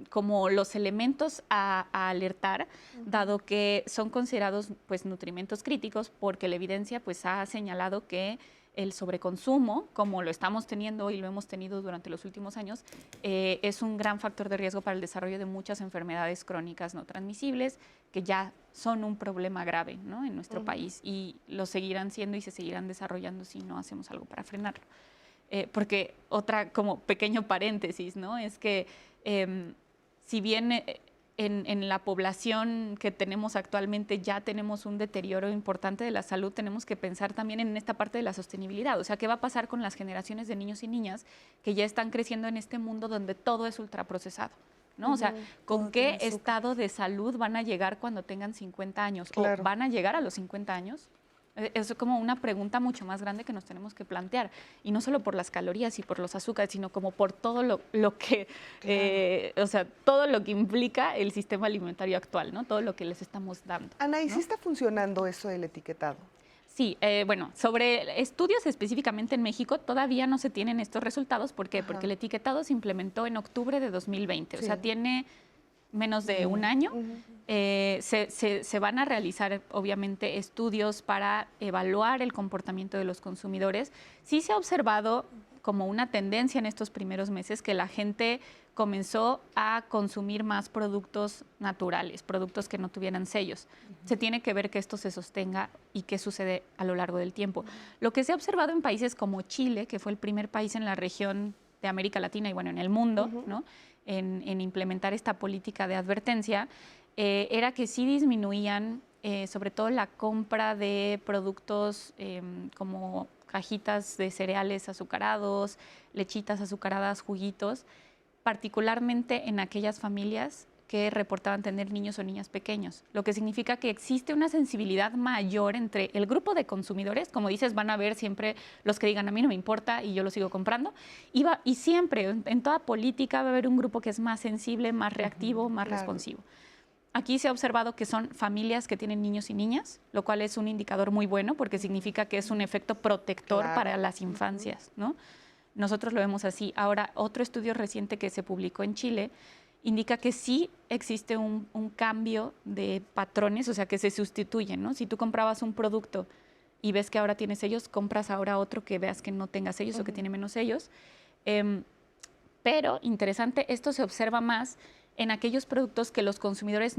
como los elementos a alertar, dado que son considerados pues, nutrimentos críticos, porque la evidencia pues, ha señalado que el sobreconsumo, como lo estamos teniendo y lo hemos tenido durante los últimos años, es un gran factor de riesgo para el desarrollo de muchas enfermedades crónicas no transmisibles que ya son un problema grave, ¿no? En nuestro país, y lo seguirán siendo y se seguirán desarrollando si no hacemos algo para frenarlo. Porque otra como pequeño paréntesis, ¿no? Es que si bien en la población que tenemos actualmente ya tenemos un deterioro importante de la salud, tenemos que pensar también en esta parte de la sostenibilidad. O sea, ¿qué va a pasar con las generaciones de niños y niñas que ya están creciendo en este mundo donde todo es ultraprocesado, ¿no? O sea, ¿con qué estado de salud van a llegar cuando tengan 50 años? Claro. ¿O van a llegar a los 50 años? Es como una pregunta mucho más grande que nos tenemos que plantear, y no solo por las calorías y por los azúcares, sino como por todo lo que, o sea, todo lo que implica el sistema alimentario actual, ¿no? Todo lo que les estamos dando. Ana, ¿y ¿no? sí está funcionando eso del etiquetado? Sí, bueno, sobre estudios específicamente en México todavía no se tienen estos resultados. ¿Por qué? Porque el etiquetado se implementó en octubre de 2020, o sea, tiene menos de un año. Se van a realizar, obviamente, estudios para evaluar el comportamiento de los consumidores. Sí se ha observado como una tendencia en estos primeros meses que la gente comenzó a consumir más productos naturales, productos que no tuvieran sellos. Se tiene que ver que esto se sostenga y qué sucede a lo largo del tiempo. Lo que se ha observado en países como Chile, que fue el primer país en la región de América Latina y, bueno, en el mundo, ¿no? En implementar esta política de advertencia, era que sí disminuían sobre todo la compra de productos como cajitas de cereales azucarados, lechitas azucaradas, juguitos, particularmente en aquellas familias que reportaban tener niños o niñas pequeños, lo que significa que existe una sensibilidad mayor entre el grupo de consumidores. Como dices, van a haber siempre los que digan a mí no me importa y yo lo sigo comprando, y siempre en toda política va a haber un grupo que es más sensible, más reactivo, más responsivo. Aquí se ha observado que son familias que tienen niños y niñas, lo cual es un indicador muy bueno porque significa que es un efecto protector para las infancias, ¿no? Nosotros lo vemos así. Ahora, otro estudio reciente que se publicó en Chile indica que sí existe un cambio de patrones, o sea, que se sustituyen, ¿no? Si tú comprabas un producto y ves que ahora tiene sellos, compras ahora otro que veas que no tenga sellos o que tiene menos sellos. Pero, interesante, esto se observa más en aquellos productos que los consumidores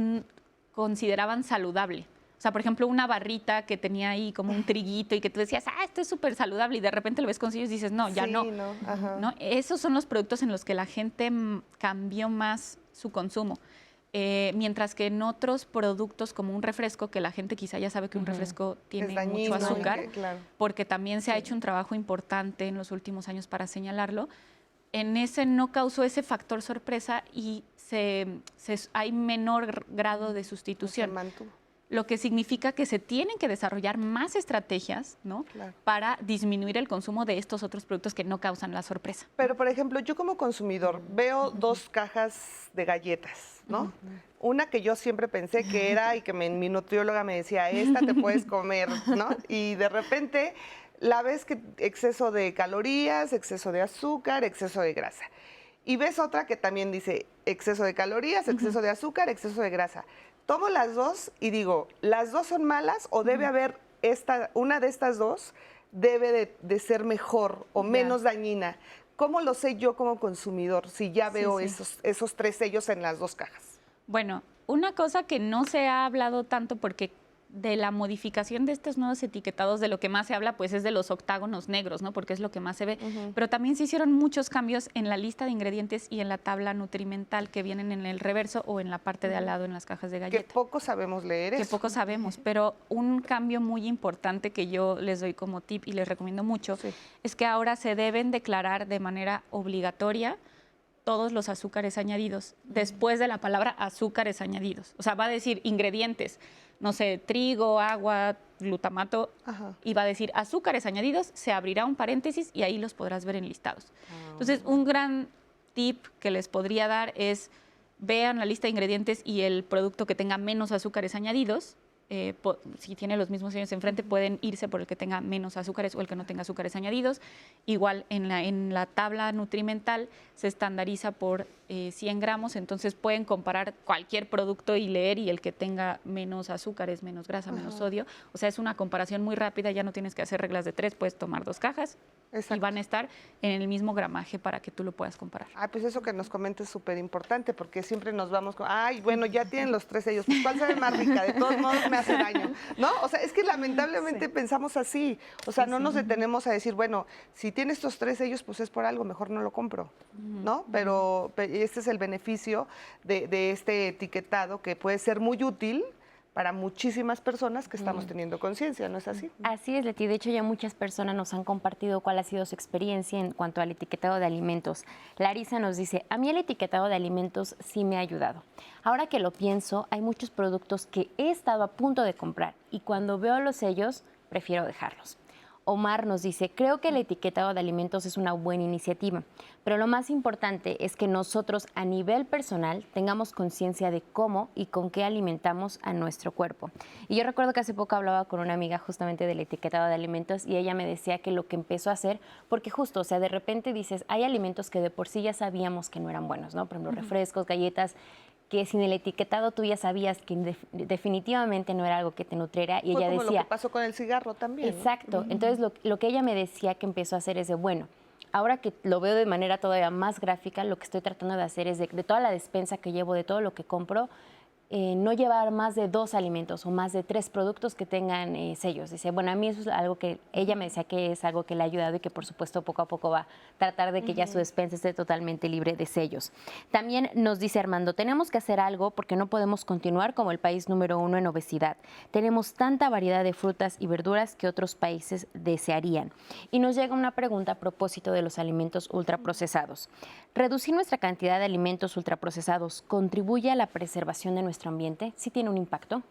consideraban saludable. O sea, por ejemplo, una barrita que tenía ahí como un triguito y que tú decías, esto es súper saludable, y de repente lo ves con sellos y dices, no, ya no. ¿No? Esos son los productos en los que la gente cambió más su consumo. Mientras que en otros productos como un refresco, que la gente quizá ya sabe que un refresco tiene mucho azúcar, porque también se ha hecho un trabajo importante en los últimos años para señalarlo, en ese no causó ese factor sorpresa y hay menor grado de sustitución. Lo que significa que se tienen que desarrollar más estrategias, ¿no? Para disminuir el consumo de estos otros productos que no causan la sorpresa. Pero, por ejemplo, yo como consumidor veo dos cajas de galletas, ¿no? Una que yo siempre pensé que era y que mi nutrióloga me decía, esta te puedes comer, ¿no? Y de repente la ves que exceso de calorías, exceso de azúcar, exceso de grasa. Y ves otra que también dice exceso de calorías, exceso de azúcar, exceso de grasa. Tomo las dos y digo, ¿las dos son malas o debe haber una de estas dos debe de ser mejor o menos dañina? ¿Cómo lo sé yo como consumidor si ya veo esos tres sellos en las dos cajas? Bueno, una cosa que no se ha hablado tanto porque de la modificación de estos nuevos etiquetados, de lo que más se habla, pues es de los octágonos negros, ¿no? Porque es lo que más se ve. Pero también se hicieron muchos cambios en la lista de ingredientes y en la tabla nutrimental que vienen en el reverso o en la parte de al lado en las cajas de galleta. Que poco sabemos leer eso. Que poco sabemos, pero un cambio muy importante que yo les doy como tip y les recomiendo mucho es que ahora se deben declarar de manera obligatoria todos los azúcares añadidos, después de la palabra azúcares añadidos. O sea, va a decir ingredientes, no sé, trigo, agua, glutamato, y va a decir azúcares añadidos, se abrirá un paréntesis y ahí los podrás ver enlistados. Entonces, un gran tip que les podría dar es vean la lista de ingredientes y el producto que tenga menos azúcares añadidos. Si tiene los mismos sellos enfrente, pueden irse por el que tenga menos azúcares o el que no tenga azúcares añadidos. Igual en la tabla nutrimental se estandariza por 100 gramos, entonces pueden comparar cualquier producto y leer y el que tenga menos azúcares, menos grasa, menos sodio. O sea, es una comparación muy rápida, ya no tienes que hacer reglas de 3, puedes tomar 2 cajas. Exacto. Y van a estar en el mismo gramaje para que tú lo puedas comparar. Pues eso que nos comentes es súper importante, porque siempre nos vamos con, bueno, ya tienen los 3 sellos, pues ¿cuál sabe más rica? De todos modos me hace daño, ¿no? O sea, es que lamentablemente pensamos así, o sea, no nos detenemos a decir, bueno, si tiene estos 3 sellos, pues es por algo, mejor no lo compro, ¿no? Pero este es el beneficio de este etiquetado que puede ser muy útil para muchísimas personas que estamos teniendo conciencia, ¿no es así? Así es, Leti. De hecho, ya muchas personas nos han compartido cuál ha sido su experiencia en cuanto al etiquetado de alimentos. Larisa nos dice, a mí el etiquetado de alimentos sí me ha ayudado. Ahora que lo pienso, hay muchos productos que he estado a punto de comprar y cuando veo los sellos, prefiero dejarlos. Omar nos dice, creo que el etiquetado de alimentos es una buena iniciativa, pero lo más importante es que nosotros a nivel personal tengamos conciencia de cómo y con qué alimentamos a nuestro cuerpo. Y yo recuerdo que hace poco hablaba con una amiga justamente del etiquetado de alimentos y ella me decía que lo que empezó a hacer, porque justo, o sea, de repente dices, hay alimentos que de por sí ya sabíamos que no eran buenos, ¿no? Por ejemplo, refrescos, galletas, que sin el etiquetado tú ya sabías que definitivamente no era algo que te nutriera y ella decía... Lo que pasó con el cigarro también. Exacto. Entonces lo que ella me decía que empezó a hacer es de, bueno, ahora que lo veo de manera todavía más gráfica, lo que estoy tratando de hacer es de toda la despensa que llevo, de todo lo que compro, no llevar más de 2 alimentos o más de 3 productos que tengan sellos. Dice, bueno, a mí eso es algo que ella me decía que es algo que le ha ayudado y que por supuesto poco a poco va a tratar de que ya su despensa esté totalmente libre de sellos. También nos dice Armando, tenemos que hacer algo porque no podemos continuar como el país número 1 en obesidad. Tenemos tanta variedad de frutas y verduras que otros países desearían. Y nos llega una pregunta a propósito de los alimentos ultraprocesados. ¿Reducir nuestra cantidad de alimentos ultraprocesados contribuye a la preservación de nuestro ambiente? ¿Sí tiene un impacto?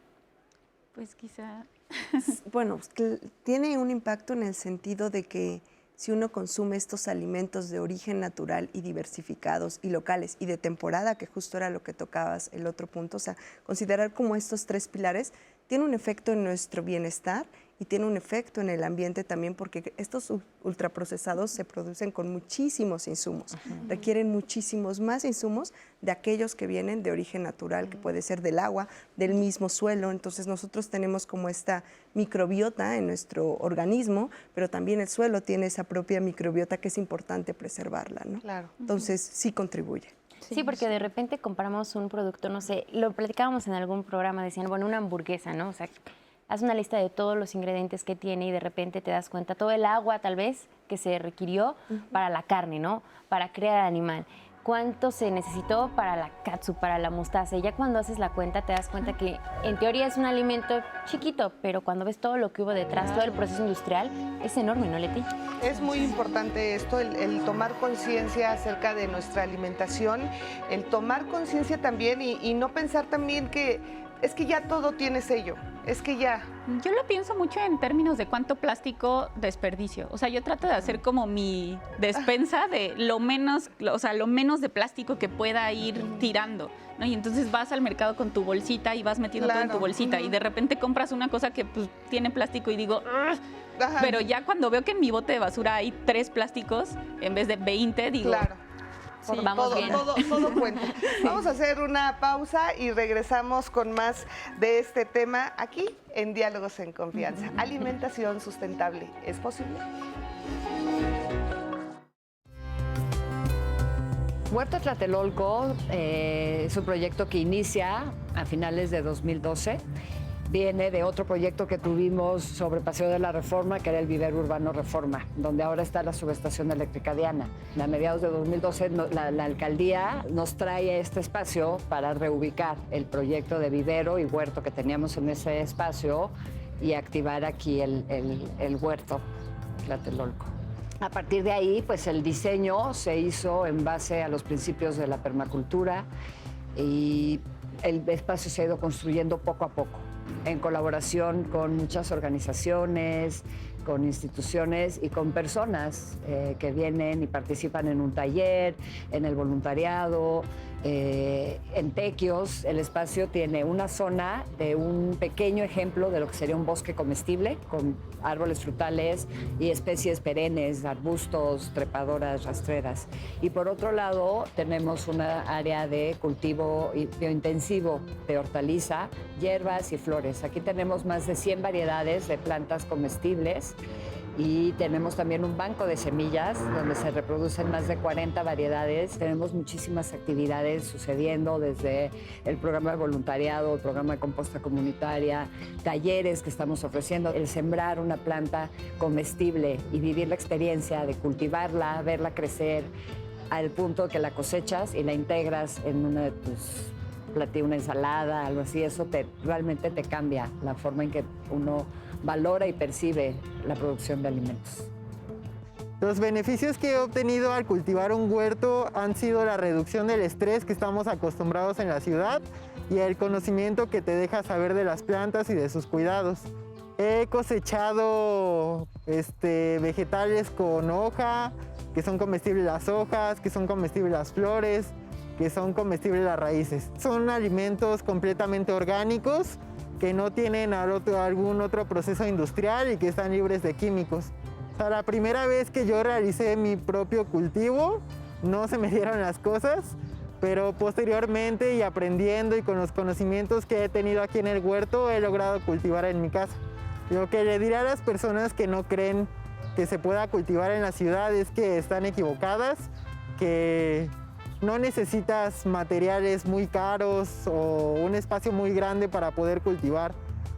Pues quizá... Bueno, tiene un impacto en el sentido de que si uno consume estos alimentos de origen natural y diversificados y locales y de temporada, que justo era lo que tocabas el otro punto, o sea, considerar como estos 3 pilares, tiene un efecto en nuestro bienestar y tiene un efecto en el ambiente también porque estos ultraprocesados se producen con muchísimos insumos, requieren muchísimos más insumos de aquellos que vienen de origen natural, que puede ser del agua, del mismo suelo. Entonces nosotros tenemos como esta microbiota en nuestro organismo, pero también el suelo tiene esa propia microbiota que es importante preservarla, ¿no? Claro. Entonces sí contribuye. Sí, porque de repente compramos un producto, no sé, lo platicábamos en algún programa, decían, bueno, una hamburguesa, ¿no? O sea, haz una lista de todos los ingredientes que tiene y de repente te das cuenta todo el agua tal vez que se requirió para la carne, ¿no? Para crear al animal. ¿Cuánto se necesitó para la katsu, para la mostaza? Y ya cuando haces la cuenta te das cuenta que en teoría es un alimento chiquito, pero cuando ves todo lo que hubo detrás, todo el proceso industrial, es enorme, ¿no, Leti? Es muy importante esto, el tomar conciencia acerca de nuestra alimentación, el tomar conciencia también y no pensar también que es que ya todo tiene sello, es que ya... Yo lo pienso mucho en términos de cuánto plástico desperdicio. O sea, yo trato de hacer como mi despensa de lo menos, o sea, lo menos de plástico que pueda ir tirando, ¿no? Y entonces vas al mercado con tu bolsita y vas metiendo todo en tu bolsita y de repente compras una cosa que pues tiene plástico y digo... Pero ya cuando veo que en mi bote de basura hay 3 plásticos en vez de 20, digo... Claro. Sí, vamos bien. Todo cuenta. Vamos a hacer una pausa y regresamos con más de este tema aquí en Diálogos en Confianza. Alimentación sustentable, ¿es posible? Huerto Tlatelolco es un proyecto que inicia a finales de 2012 viene de otro proyecto que tuvimos sobre Paseo de la Reforma, que era el vivero urbano Reforma, donde ahora está la subestación eléctrica Diana. A mediados de 2012 la alcaldía nos trae este espacio para reubicar el proyecto de vivero y huerto que teníamos en ese espacio y activar aquí el huerto Tlatelolco. A partir de ahí, pues el diseño se hizo en base a los principios de la permacultura y el espacio se ha ido construyendo poco a poco, en colaboración con muchas organizaciones, con instituciones y con personas que vienen y participan en un taller, en el voluntariado, en Tequios. El espacio tiene una zona de un pequeño ejemplo de lo que sería un bosque comestible, con árboles frutales y especies perennes, arbustos, trepadoras, rastreras. Y por otro lado, tenemos una área de cultivo biointensivo de hortaliza, hierbas y flores. Aquí tenemos más de 100 variedades de plantas comestibles y tenemos también un banco de semillas donde se reproducen más de 40 variedades. Tenemos muchísimas actividades sucediendo, desde el programa de voluntariado, el programa de composta comunitaria, talleres que estamos ofreciendo, el sembrar una planta comestible y vivir la experiencia de cultivarla, verla crecer al punto que la cosechas y la integras en una de tus platillos, una ensalada, algo así. Eso realmente te cambia la forma en que uno valora y percibe la producción de alimentos. Los beneficios que he obtenido al cultivar un huerto han sido la reducción del estrés que estamos acostumbrados en la ciudad y el conocimiento que te deja saber de las plantas y de sus cuidados. He cosechado vegetales con hoja, que son comestibles las hojas, que son comestibles las flores, que son comestibles las raíces. Son alimentos completamente orgánicos que no tienen algún otro proceso industrial y que están libres de químicos. O sea, la primera vez que yo realicé mi propio cultivo, no se me dieron las cosas, pero posteriormente y aprendiendo y con los conocimientos que he tenido aquí en el huerto, he logrado cultivar en mi casa. Lo que le diré a las personas que no creen que se pueda cultivar en la ciudad es que están equivocadas, que no necesitas materiales muy caros o un espacio muy grande para poder cultivar.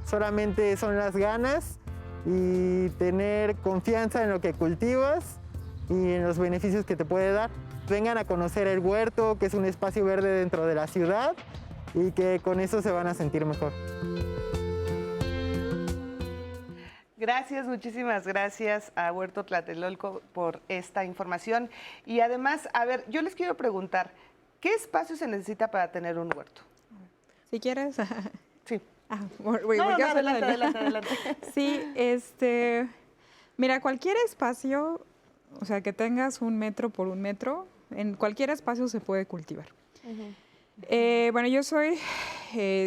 Solamente son las ganas y tener confianza en lo que cultivas y en los beneficios que te puede dar. Vengan a conocer el huerto, que es un espacio verde dentro de la ciudad, y que con eso se van a sentir mejor. Gracias, muchísimas gracias a Huerto Tlatelolco por esta información. Y además, a ver, yo les quiero preguntar, ¿qué espacio se necesita para tener un huerto? Si quieres. Sí. Adelante. Sí, mira, cualquier espacio, o sea, que tengas 1 metro por 1 metro, en cualquier espacio se puede cultivar. Bueno, yo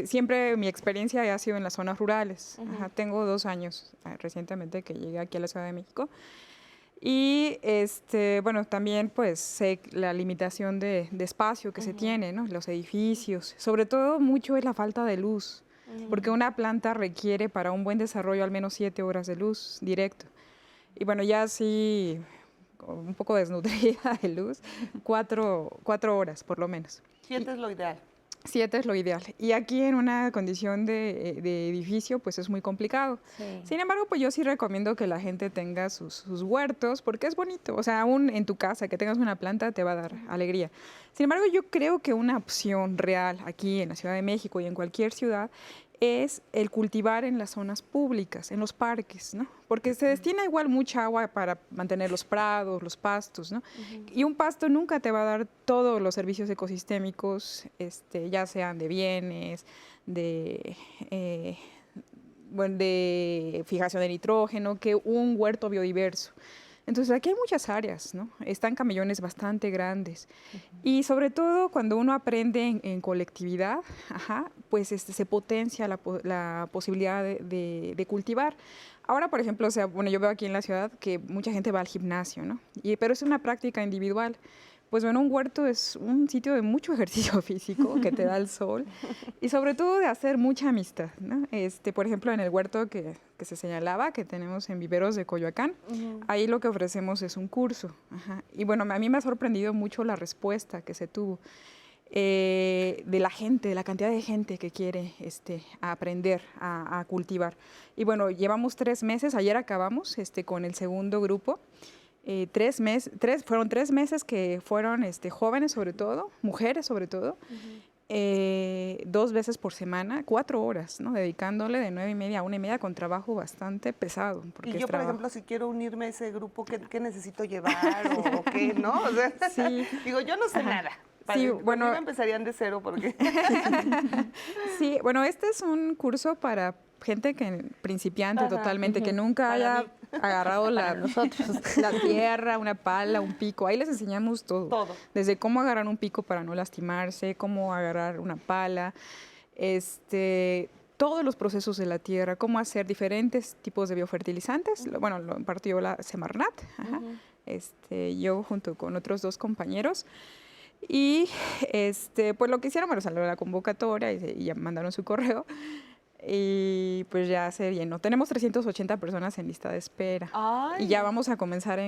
siempre mi experiencia ha sido en las zonas rurales. Tengo 2 años recientemente que llegué aquí a la Ciudad de México. Y bueno, también pues sé la limitación de espacio que se tiene, ¿no? Los edificios. Sobre todo mucho es la falta de luz, porque una planta requiere para un buen desarrollo al menos 7 horas de luz directo. Y bueno, ya así un poco desnutrida de luz, 4 horas por lo menos. 7 es lo ideal. 7 es lo ideal. Y aquí en una condición de edificio, pues es muy complicado. Sí. Sin embargo, pues yo sí recomiendo que la gente tenga sus huertos, porque es bonito. O sea, aún en tu casa, que tengas una planta, te va a dar alegría. Sin embargo, yo creo que una opción real aquí en la Ciudad de México y en cualquier ciudad es el cultivar en las zonas públicas, en los parques, ¿no? Porque se destina igual mucha agua para mantener los prados, los pastos, ¿no? Y un pasto nunca te va a dar todos los servicios ecosistémicos, ya sean de bienes, de fijación de nitrógeno, que un huerto biodiverso. Entonces, aquí hay muchas áreas, ¿no? Están camellones bastante grandes. Y sobre todo, cuando uno aprende en colectividad, pues se potencia la posibilidad de cultivar. Ahora, por ejemplo, bueno, yo veo aquí en la ciudad que mucha gente va al gimnasio, ¿no? Pero es una práctica individual. Pues bueno, un huerto es un sitio de mucho ejercicio físico que te da el sol y sobre todo de hacer mucha amistad, ¿no? Por ejemplo, en el huerto que se señalaba, que tenemos en Viveros de Coyoacán, ahí lo que ofrecemos es un curso. Y bueno, a mí me ha sorprendido mucho la respuesta que se tuvo. de la gente, de la cantidad de gente que quiere aprender a cultivar. Y bueno, llevamos 3 meses, ayer acabamos con el segundo grupo. Fueron 3 meses que fueron jóvenes sobre todo, mujeres sobre todo, 2 veces por semana, 4 horas, ¿no? Dedicándole de 9:30 a 1:30 con trabajo bastante pesado. Y yo, por ejemplo, si quiero unirme a ese grupo, ¿qué necesito llevar o qué, no? O sea, sí. Digo, yo no sé nada. Sí, bueno, empezarían de cero porque... Sí, bueno, este es un curso para gente principiante totalmente, que nunca haya agarrado la tierra, una pala, un pico. Ahí les enseñamos todo. Desde cómo agarrar un pico para no lastimarse, cómo agarrar una pala, todos los procesos de la tierra, cómo hacer diferentes tipos de biofertilizantes. Bueno, lo impartió la Semarnat, yo junto con otros 2 compañeros. Y pues lo que hicieron, bueno, salió la convocatoria y ya mandaron su correo. Y pues ya se llenó. Tenemos 380 personas en lista de espera. Ay. Y ya vamos a comenzar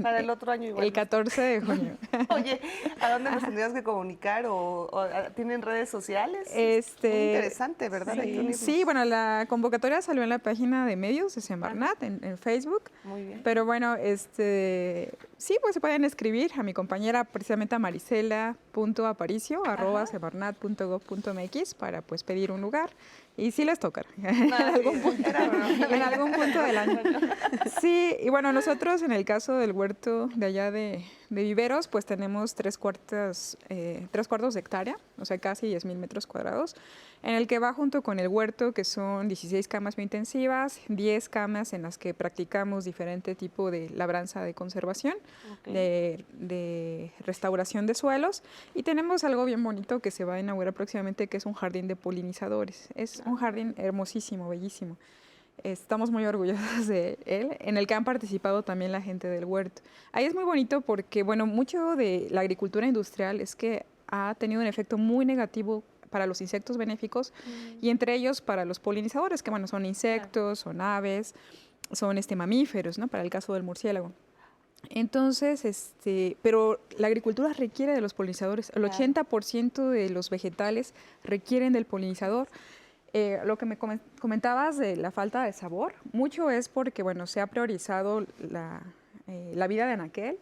para el otro año igual. El 14 de junio. Oye, ¿a dónde nos tendríamos que comunicar? ¿O tienen redes sociales? Muy interesante, ¿verdad? Sí, bueno, la convocatoria salió en la página de medios de Semarnat, en Facebook. Muy bien. Pero bueno, sí, pues se pueden escribir a mi compañera, precisamente a marisela.aparicio@semarnat.gov.mx para pues pedir un lugar. Y sí les toca en algún punto del año. Sí, y bueno, nosotros en el caso del huerto de allá de Viveros, pues tenemos 3/4 de hectárea, o sea, casi 10,000 metros cuadrados, en el que va junto con el huerto, que son 16 camas biointensivas, 10 camas en las que practicamos diferente tipo de labranza de conservación, de restauración de suelos, y tenemos algo bien bonito que se va a inaugurar próximamente, que es un jardín de polinizadores. Es un jardín hermosísimo, bellísimo. Estamos muy orgullosos de él, en el que han participado también la gente del huerto. Ahí es muy bonito porque, bueno, mucho de la agricultura industrial es que ha tenido un efecto muy negativo para los insectos benéficos y entre ellos para los polinizadores, que bueno, son insectos, son aves, son mamíferos, ¿no? Para el caso del murciélago. Entonces, pero la agricultura requiere de los polinizadores. El 80% de los vegetales requieren del polinizador. Lo que me comentabas de la falta de sabor, mucho es porque, bueno, se ha priorizado la vida de anaquel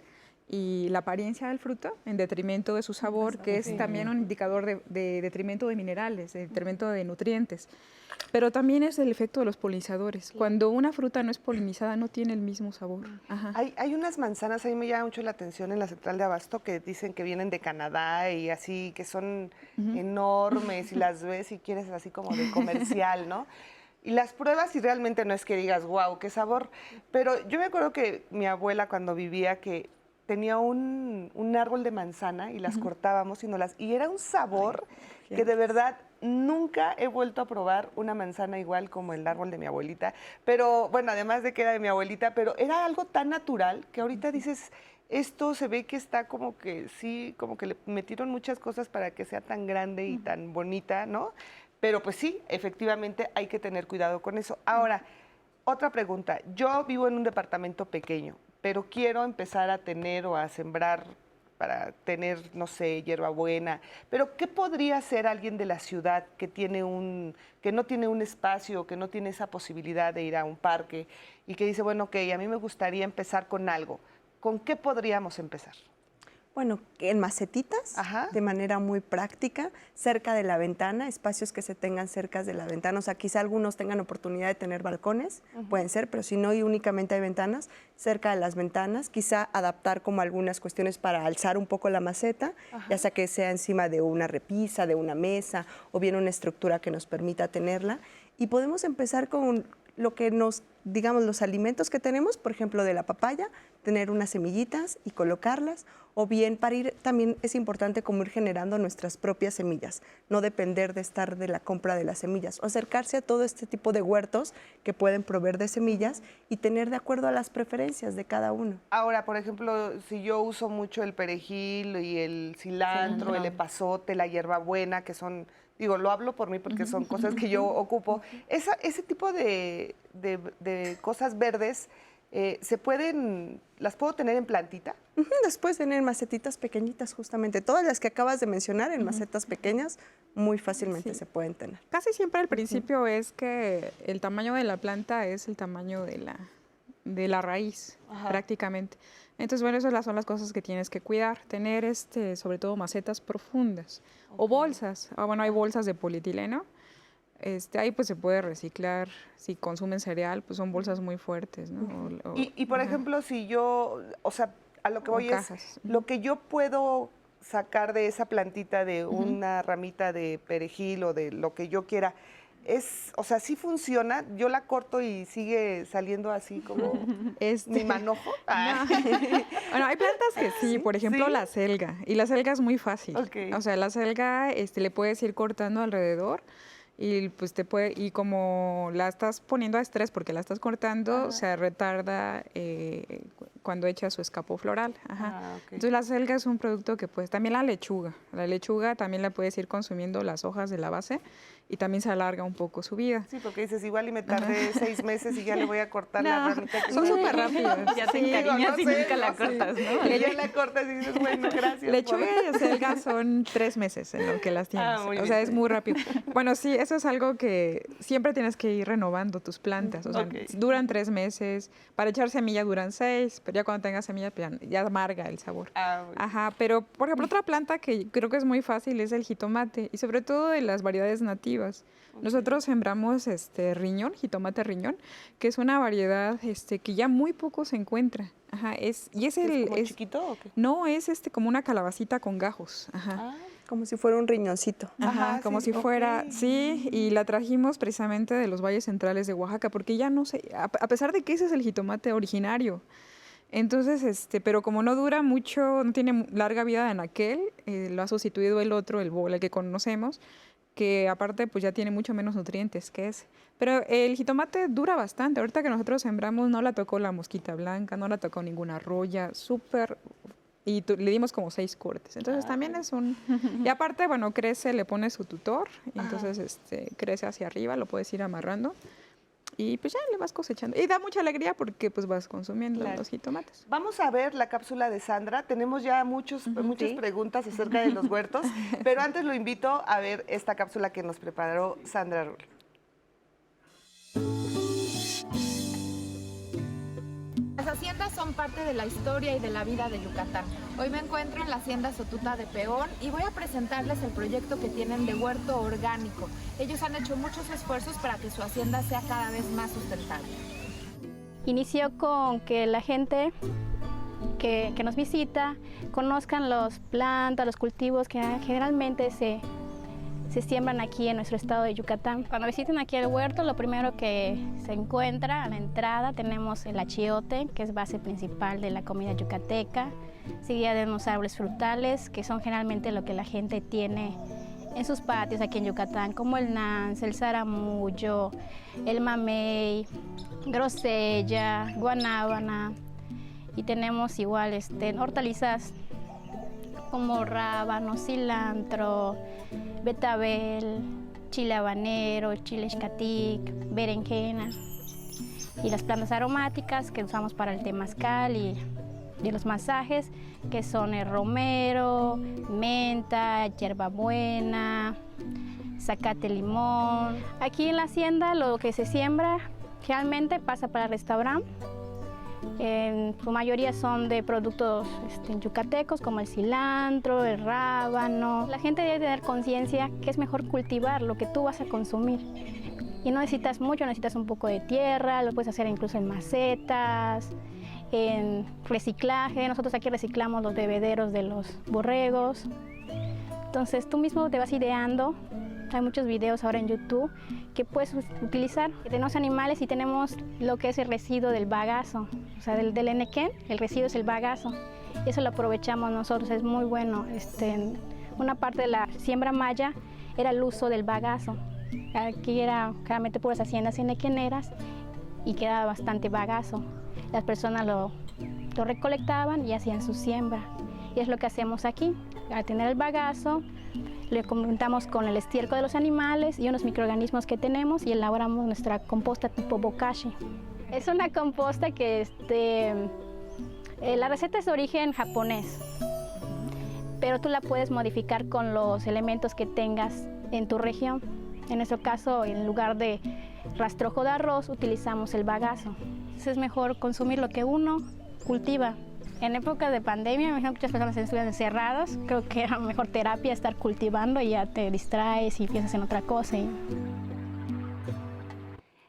y la apariencia del fruto en detrimento de su sabor, que es también un indicador de detrimento de minerales, de detrimento de nutrientes. Pero también es el efecto de los polinizadores. Cuando una fruta no es polinizada, no tiene el mismo sabor. Ajá. Hay unas manzanas, ahí me llama mucho la atención en la central de Abasto, que dicen que vienen de Canadá y así, que son enormes y las ves y quieres así como de comercial, ¿no? Y las pruebas y realmente no es que digas, wow, qué sabor. Pero yo me acuerdo que mi abuela cuando vivía que tenía un árbol de manzana y las cortábamos y era un sabor que de verdad nunca he vuelto a probar una manzana igual como el árbol de mi abuelita. Pero bueno, además de que era de mi abuelita, pero era algo tan natural que ahorita dices, esto se ve que está como que sí, como que le metieron muchas cosas para que sea tan grande y tan bonita, ¿no? Pero pues sí, efectivamente hay que tener cuidado con eso. Ahora, otra pregunta. Yo vivo en un departamento pequeño, pero quiero empezar a tener o a sembrar para tener, no sé, hierbabuena. Pero ¿qué podría hacer alguien de la ciudad que no tiene un espacio, que no tiene esa posibilidad de ir a un parque y que dice, bueno, ok, a mí me gustaría empezar con algo? ¿Con qué podríamos empezar? Bueno, en macetitas, de manera muy práctica, cerca de la ventana, espacios que se tengan cerca de la ventana. O sea, quizá algunos tengan oportunidad de tener balcones, pueden ser, pero si no y únicamente hay ventanas, cerca de las ventanas, quizá adaptar como algunas cuestiones para alzar un poco la maceta, ya sea que sea encima de una repisa, de una mesa, o bien una estructura que nos permita tenerla. Y podemos empezar con lo que digamos, los alimentos que tenemos, por ejemplo, de la papaya, tener unas semillitas y colocarlas, o bien para ir, también es importante como ir generando nuestras propias semillas, no depender de estar de la compra de las semillas, o acercarse a todo este tipo de huertos que pueden proveer de semillas y tener de acuerdo a las preferencias de cada uno. Ahora, por ejemplo, si yo uso mucho el perejil y el cilantro, el epazote, la hierbabuena, que son... Digo, lo hablo por mí porque son cosas que yo ocupo. Ese tipo de cosas verdes, ¿las puedo tener en plantita? Las puedes tener en macetitas pequeñitas, justamente. Todas las que acabas de mencionar, en macetas pequeñas, muy fácilmente se pueden tener. Casi siempre al principio es que el tamaño de la planta es el tamaño de la raíz, prácticamente. Entonces, bueno, esas son las cosas que tienes que cuidar. Tener, sobre todo, macetas profundas o bolsas. Bueno, hay bolsas de polietileno. Ahí pues se puede reciclar. Si consumen cereal, pues son bolsas muy fuertes, ¿no? Y por ejemplo, si yo, o sea, a lo que voy es, lo que yo puedo sacar de esa plantita, de una ramita de perejil o de lo que yo quiera, o sea, sí funciona, yo la corto y sigue saliendo así como mi manojo. Bueno, hay plantas que sí, por ejemplo la selga, y la selga es muy fácil. O sea, la selga le puedes ir cortando alrededor y pues y como la estás poniendo a estrés porque la estás cortando, se retarda cuando echa su escapo floral. Entonces la selga es un producto que pues también la lechuga también la puedes ir consumiendo las hojas de la base y también se alarga un poco su vida. Sí, porque dices, igual y me tardé 6 meses y ya le voy a cortar la ramita. Son súper rápidas. Ya te encariñas y nunca la cortas, ¿no? Y ya la cortas y dices, bueno, gracias. Lechuga y selga son 3 meses en lo que las tienes. O sea, es muy rápido. Bueno, sí, eso es algo que siempre tienes que ir renovando tus plantas. O sea, duran 3 meses. Para echar semilla duran 6, pero ya cuando tengas semilla ya amarga el sabor. Pero, por ejemplo, otra planta que creo que es muy fácil es el jitomate, y sobre todo de las variedades nativas. Nosotros sembramos jitomate riñón, que es una variedad que ya muy poco se encuentra. ¿Es como chiquito o qué? No, es como una calabacita con gajos. Como si fuera un riñoncito. Como si fuera, sí, y la trajimos precisamente de los valles centrales de Oaxaca, porque ya no sé, a pesar de que ese es el jitomate originario. Entonces, pero como no dura mucho, no tiene larga vida en aquel, lo ha sustituido el otro, el bol, el que conocemos, que aparte pues ya tiene mucho menos nutrientes que ese. Pero el jitomate dura bastante. Ahorita que nosotros sembramos no la tocó la mosquita blanca, no la tocó ninguna roya, súper... Y le dimos como 6 cortes. Entonces también es Y aparte, bueno, crece, le pones su tutor, y entonces crece hacia arriba, lo puedes ir amarrando. Y pues ya le vas cosechando. Y da mucha alegría porque pues vas consumiendo los jitomates. Vamos a ver la cápsula de Sandra. Tenemos ya muchas preguntas acerca de los huertos, pero antes lo invito a ver esta cápsula que nos preparó Sandra Rull. Las haciendas son parte de la historia y de la vida de Yucatán. Hoy me encuentro en la hacienda Sotuta de Peón y voy a presentarles el proyecto que tienen de huerto orgánico. Ellos han hecho muchos esfuerzos para que su hacienda sea cada vez más sustentable. Inició con que la gente que nos visita conozcan las plantas, los cultivos que generalmente se siembran aquí en nuestro estado de Yucatán. Cuando visiten aquí el huerto, lo primero que se encuentra a la entrada tenemos el achiote, que es base principal de la comida yucateca. Seguida tenemos árboles frutales, que son generalmente lo que la gente tiene en sus patios aquí en Yucatán, como el nance, el zaramullo, el mamey, grosella, guanábana. Y tenemos igual hortalizas como rábano, cilantro, betabel, chile habanero, chile xcatic, berenjena. Y las plantas aromáticas que usamos para el temazcal y los masajes, que son el romero, menta, hierbabuena, zacate limón. Aquí en la hacienda lo que se siembra realmente pasa para el restaurante. En su mayoría son de productos yucatecos como el cilantro, el rábano. La gente debe tener conciencia que es mejor cultivar lo que tú vas a consumir. Y no necesitas mucho, necesitas un poco de tierra, lo puedes hacer incluso en macetas, en reciclaje. Nosotros aquí reciclamos los bebederos de los borregos. Entonces tú mismo te vas ideando. Hay muchos videos ahora en YouTube que puedes utilizar. Tenemos animales y tenemos lo que es el residuo del bagazo, o sea, del enequén, el residuo es el bagazo. Eso lo aprovechamos nosotros, es muy bueno. Una parte de la siembra maya era el uso del bagazo. Aquí era claramente puras haciendas enequeneras y quedaba bastante bagazo. Las personas lo recolectaban y hacían su siembra. Y es lo que hacemos aquí. Al tener el bagazo, le complementamos con el estiércol de los animales y unos microorganismos que tenemos y elaboramos nuestra composta tipo bokashi. Es una composta que la receta es de origen japonés, pero tú la puedes modificar con los elementos que tengas en tu región. En nuestro caso, en lugar de rastrojo de arroz, utilizamos el bagazo. Entonces es mejor consumir lo que uno cultiva. En época de pandemia, me imagino que muchas personas estuvieron encerradas. Creo que era mejor terapia estar cultivando y ya te distraes y piensas en otra cosa.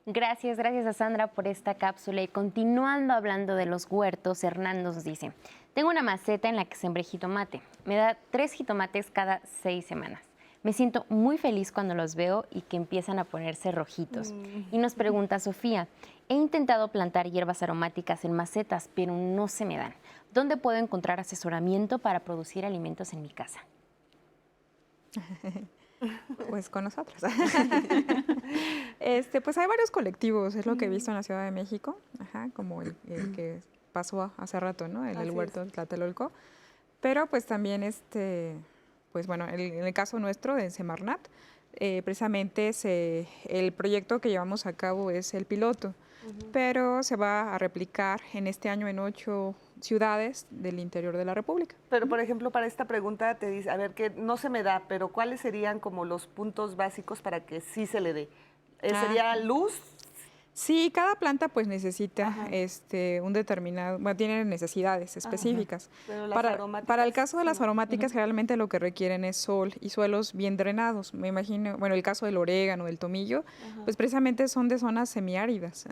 Gracias a Sandra por esta cápsula. Y continuando hablando de los huertos, Hernán nos dice: tengo una maceta en la que sembré jitomate. Me da 3 jitomates cada 6 semanas. Me siento muy feliz cuando los veo y que empiezan a ponerse rojitos. Y nos pregunta Sofía: he intentado plantar hierbas aromáticas en macetas, pero no se me dan. ¿Dónde puedo encontrar asesoramiento para producir alimentos en mi casa? Pues con nosotros. Pues hay varios colectivos, es lo que he visto en la Ciudad de México, como el que pasó hace rato, ¿no? El huerto de Tlatelolco. Pero pues también, pues bueno, en el caso nuestro de Semarnat, precisamente el proyecto que llevamos a cabo es el piloto, pero se va a replicar en este año en 8 ciudades del interior de la República. Pero, por ejemplo, para esta pregunta te dice, a ver, que no se me da, pero ¿cuáles serían como los puntos básicos para que sí se le dé? ¿Sería luz? Sí, cada planta pues necesita un determinado, bueno, tiene necesidades específicas. Pero las para el caso de las aromáticas, generalmente lo que requieren es sol y suelos bien drenados. Me imagino, bueno, el caso del orégano, del tomillo, pues precisamente son de zonas semiáridas.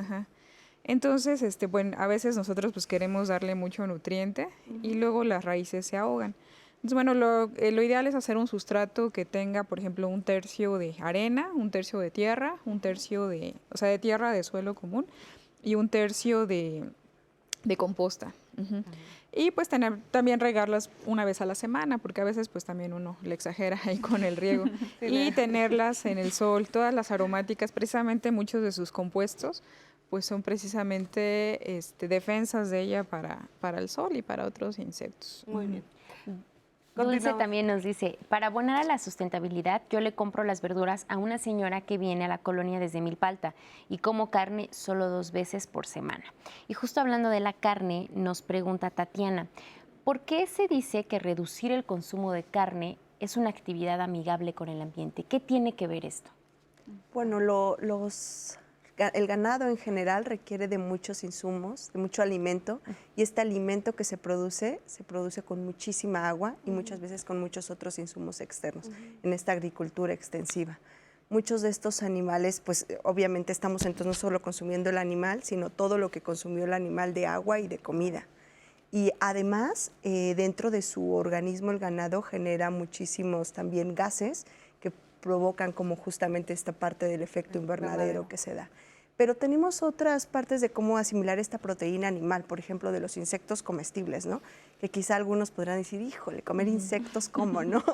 Entonces, bueno, a veces nosotros pues queremos darle mucho nutriente y luego las raíces se ahogan. Entonces, bueno, lo ideal es hacer un sustrato que tenga, por ejemplo, 1/3 de arena, 1/3 de tierra, 1/3 de tierra de suelo común y 1/3 de composta. Y pues también regarlas una vez a la semana, porque a veces pues también uno le exagera ahí con el riego. Y tenerlas en el sol. Todas las aromáticas, precisamente muchos de sus compuestos, pues son precisamente defensas de ella para el sol y para otros insectos. Muy bien. Dulce también nos dice: para abonar a la sustentabilidad, yo le compro las verduras a una señora que viene a la colonia desde Milpalta y como carne solo 2 veces por semana. Y justo hablando de la carne, nos pregunta Tatiana: ¿por qué se dice que reducir el consumo de carne es una actividad amigable con el ambiente? ¿Qué tiene que ver esto? Bueno, el ganado en general requiere de muchos insumos, de mucho alimento, y este alimento que se produce con muchísima agua y muchas veces con muchos otros insumos externos en esta agricultura extensiva. Muchos de estos animales, pues obviamente estamos entonces no solo consumiendo el animal, sino todo lo que consumió el animal de agua y de comida. Y además, dentro de su organismo el ganado genera muchísimos también gases que provocan como justamente esta parte del efecto invernadero que se da. Pero tenemos otras partes de cómo asimilar esta proteína animal, por ejemplo, de los insectos comestibles, ¿no? Que quizá algunos podrán decir, híjole, comer insectos, ¿cómo, no?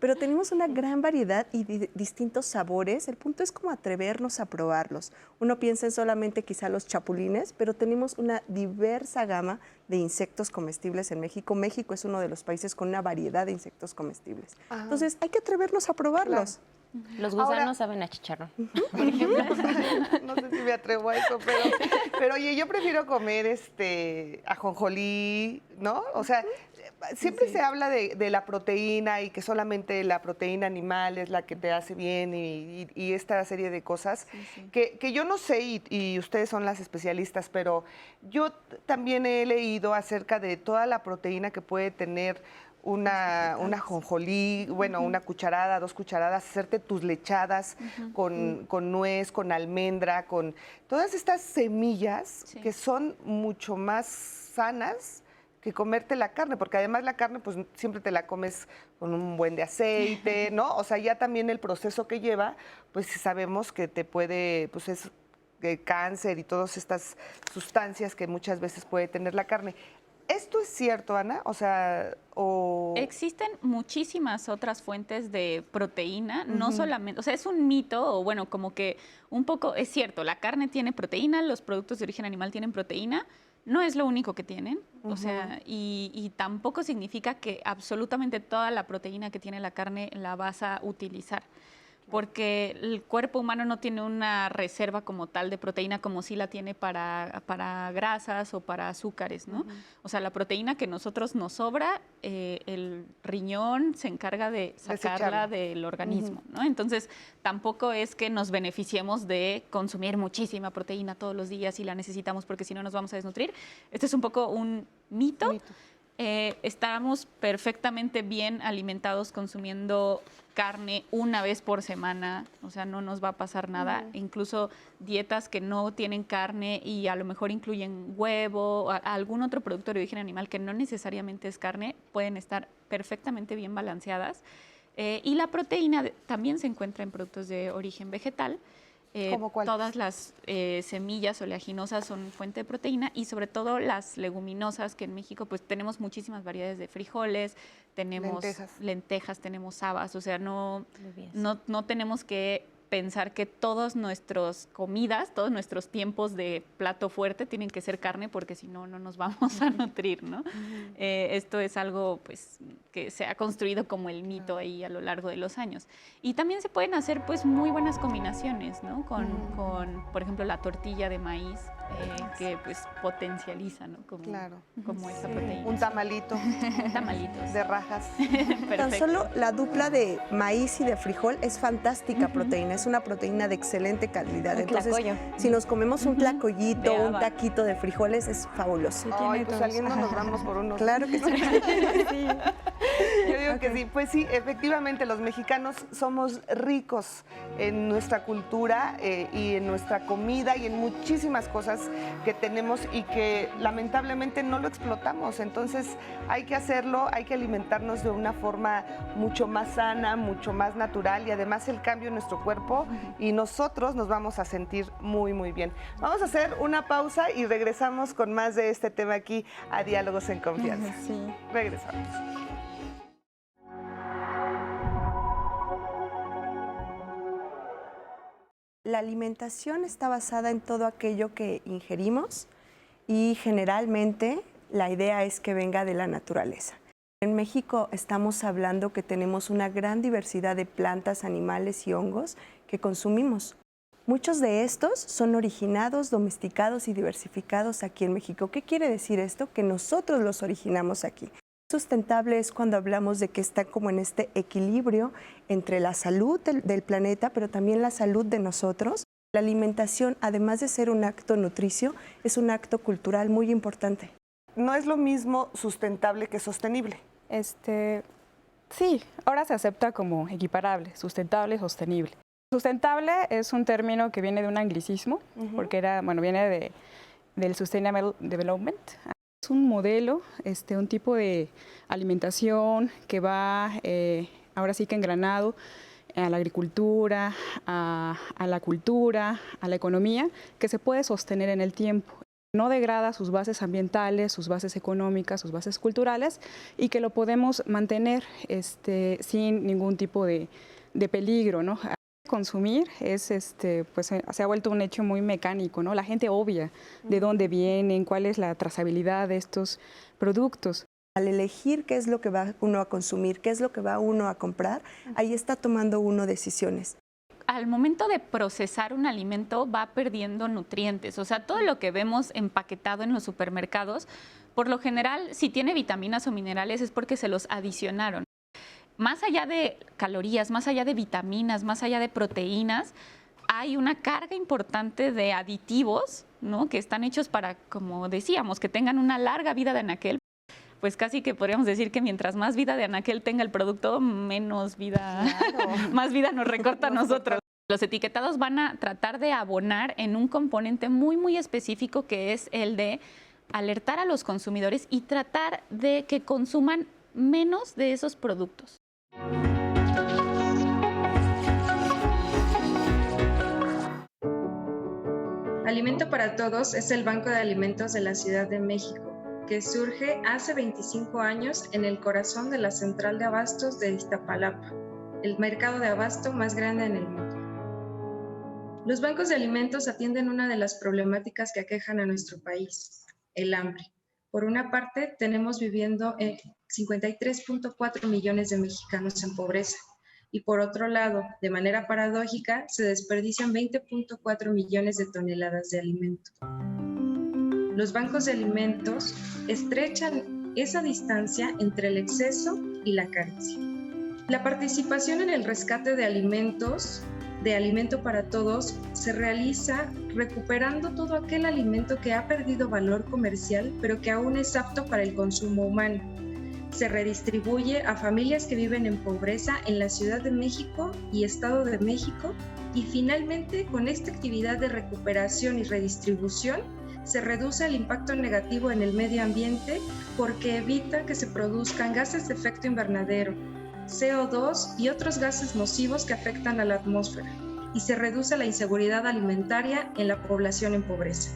Pero tenemos una gran variedad y distintos sabores. El punto es como atrevernos a probarlos. Uno piensa en solamente quizá los chapulines, pero tenemos una diversa gama de insectos comestibles en México. México es uno de los países con una variedad de insectos comestibles. Entonces, hay que atrevernos a probarlos. Claro. Los gusanos saben a chicharrón, por ejemplo. No sé si me atrevo a eso, pero oye, yo prefiero comer ajonjolí, ¿no? O sea, siempre se habla de la proteína y que solamente la proteína animal es la que te hace bien y esta serie de cosas que yo no sé y ustedes son las especialistas, pero yo también he leído acerca de toda la proteína que puede tener una ajonjolí, bueno, una cucharada, 2 cucharadas, hacerte tus lechadas con nuez, con almendra, con todas estas semillas que son mucho más sanas que comerte la carne, porque además la carne pues siempre te la comes con un buen de aceite, ¿no? O sea, ya también el proceso que lleva, pues sabemos que te puede, pues es cáncer y todas estas sustancias que muchas veces puede tener la carne. ¿Esto es cierto, Ana? O sea, existen muchísimas otras fuentes de proteína, no solamente, o sea, es un mito, o bueno, como que un poco, es cierto, la carne tiene proteína, los productos de origen animal tienen proteína, no es lo único que tienen, o sea, y tampoco significa que absolutamente toda la proteína que tiene la carne la vas a utilizar. porque el cuerpo humano no tiene una reserva como tal de proteína como sí la tiene para grasas o para azúcares, ¿no? O sea, la proteína que nosotros nos sobra, el riñón se encarga de sacarla del organismo, ¿no? Entonces, tampoco es que nos beneficiemos de consumir muchísima proteína todos los días y la necesitamos porque si no nos vamos a desnutrir. Este es un poco un mito. Estamos perfectamente bien alimentados consumiendo carne una vez por semana, o sea, no nos va a pasar nada. Incluso dietas que no tienen carne y a lo mejor incluyen huevo o algún otro producto de origen animal que no necesariamente es carne, pueden estar perfectamente bien balanceadas. Y la proteína también se encuentra en productos de origen vegetal. ¿Cómo cuáles? Todas las semillas oleaginosas son fuente de proteína y sobre todo las leguminosas, que en México pues tenemos muchísimas variedades de frijoles, tenemos lentejas, tenemos habas, o sea, no tenemos que pensar que todas nuestras comidas, todos nuestros tiempos de plato fuerte tienen que ser carne porque si no, no nos vamos a nutrir, ¿no? Esto es algo pues que se ha construido como el mito ahí a lo largo de los años. Y también se pueden hacer pues muy buenas combinaciones, ¿no? Con por ejemplo, la tortilla de maíz, que pues potencializa, ¿no? Como esa proteína. Un tamalito. Tamalitos. De rajas. Tan solo la dupla de maíz y de frijol es fantástica proteína, es una proteína de excelente calidad. Entonces, si nos comemos un tlacoyito, un taquito de frijoles, es fabuloso. Ay, pues saliendo nos vamos por unos. Claro que sí. Sí. Yo digo que sí, pues sí, efectivamente los mexicanos somos ricos en nuestra cultura y en nuestra comida y en muchísimas cosas que tenemos y que lamentablemente no lo explotamos. Entonces hay que hacerlo, hay que alimentarnos de una forma mucho más sana, mucho más natural y además el cambio en nuestro cuerpo y nosotros nos vamos a sentir muy, muy bien. Vamos a hacer una pausa y regresamos con más de este tema aquí a Diálogos en Confianza. Sí. Regresamos. La alimentación está basada en todo aquello que ingerimos y generalmente la idea es que venga de la naturaleza. En México estamos hablando que tenemos una gran diversidad de plantas, animales y hongos que consumimos. Muchos de estos son originados, domesticados y diversificados aquí en México. ¿Qué quiere decir esto? Que nosotros los originamos aquí. Sustentable es cuando hablamos de que está como en este equilibrio entre la salud del planeta, pero también la salud de nosotros. La alimentación, además de ser un acto nutricio, es un acto cultural muy importante. No es lo mismo sustentable que sostenible. Sí, ahora se acepta como equiparable, sustentable y sostenible. Sustentable es un término que viene de un anglicismo, porque viene del Sustainable Development. Es un modelo, un tipo de alimentación que va ahora sí que engranado a la agricultura, a la cultura, a la economía, que se puede sostener en el tiempo. No degrada sus bases ambientales, sus bases económicas, sus bases culturales y que lo podemos mantener sin ningún tipo de peligro, ¿no? Consumir pues se ha vuelto un hecho muy mecánico, ¿no? La gente obvia de dónde vienen, cuál es la trazabilidad de estos productos. Al elegir qué es lo que va uno a consumir, qué es lo que va uno a comprar, ahí está tomando uno decisiones. Al momento de procesar un alimento va perdiendo nutrientes, o sea, todo lo que vemos empaquetado en los supermercados, por lo general, si tiene vitaminas o minerales es porque se los adicionaron. Más allá de calorías, más allá de vitaminas, más allá de proteínas, hay una carga importante de aditivos, ¿no? Que están hechos para, como decíamos, que tengan una larga vida de anaquel. Pues casi que podríamos decir que mientras más vida de anaquel tenga el producto, menos vida, más vida nos recorta a nosotros. Los etiquetados van a tratar de abonar en un componente muy, muy específico que es el de alertar a los consumidores y tratar de que consuman menos de esos productos. Alimento para Todos es el Banco de Alimentos de la Ciudad de México, que surge hace 25 años en el corazón de la Central de Abastos de Iztapalapa, el mercado de abasto más grande en el mundo. Los bancos de alimentos atienden una de las problemáticas que aquejan a nuestro país, el hambre. Por una parte, tenemos viviendo 53.4 millones de mexicanos en pobreza y por otro lado, de manera paradójica, se desperdician 20.4 millones de toneladas de alimento. Los bancos de alimentos estrechan esa distancia entre el exceso y la carencia. La participación en el rescate de alimentos, de alimento para todos, se realiza recuperando todo aquel alimento que ha perdido valor comercial, pero que aún es apto para el consumo humano. Se redistribuye a familias que viven en pobreza en la Ciudad de México y Estado de México, y finalmente, con esta actividad de recuperación y redistribución, se reduce el impacto negativo en el medio ambiente porque evita que se produzcan gases de efecto invernadero, CO2 y otros gases nocivos que afectan a la atmósfera, y se reduce la inseguridad alimentaria en la población en pobreza.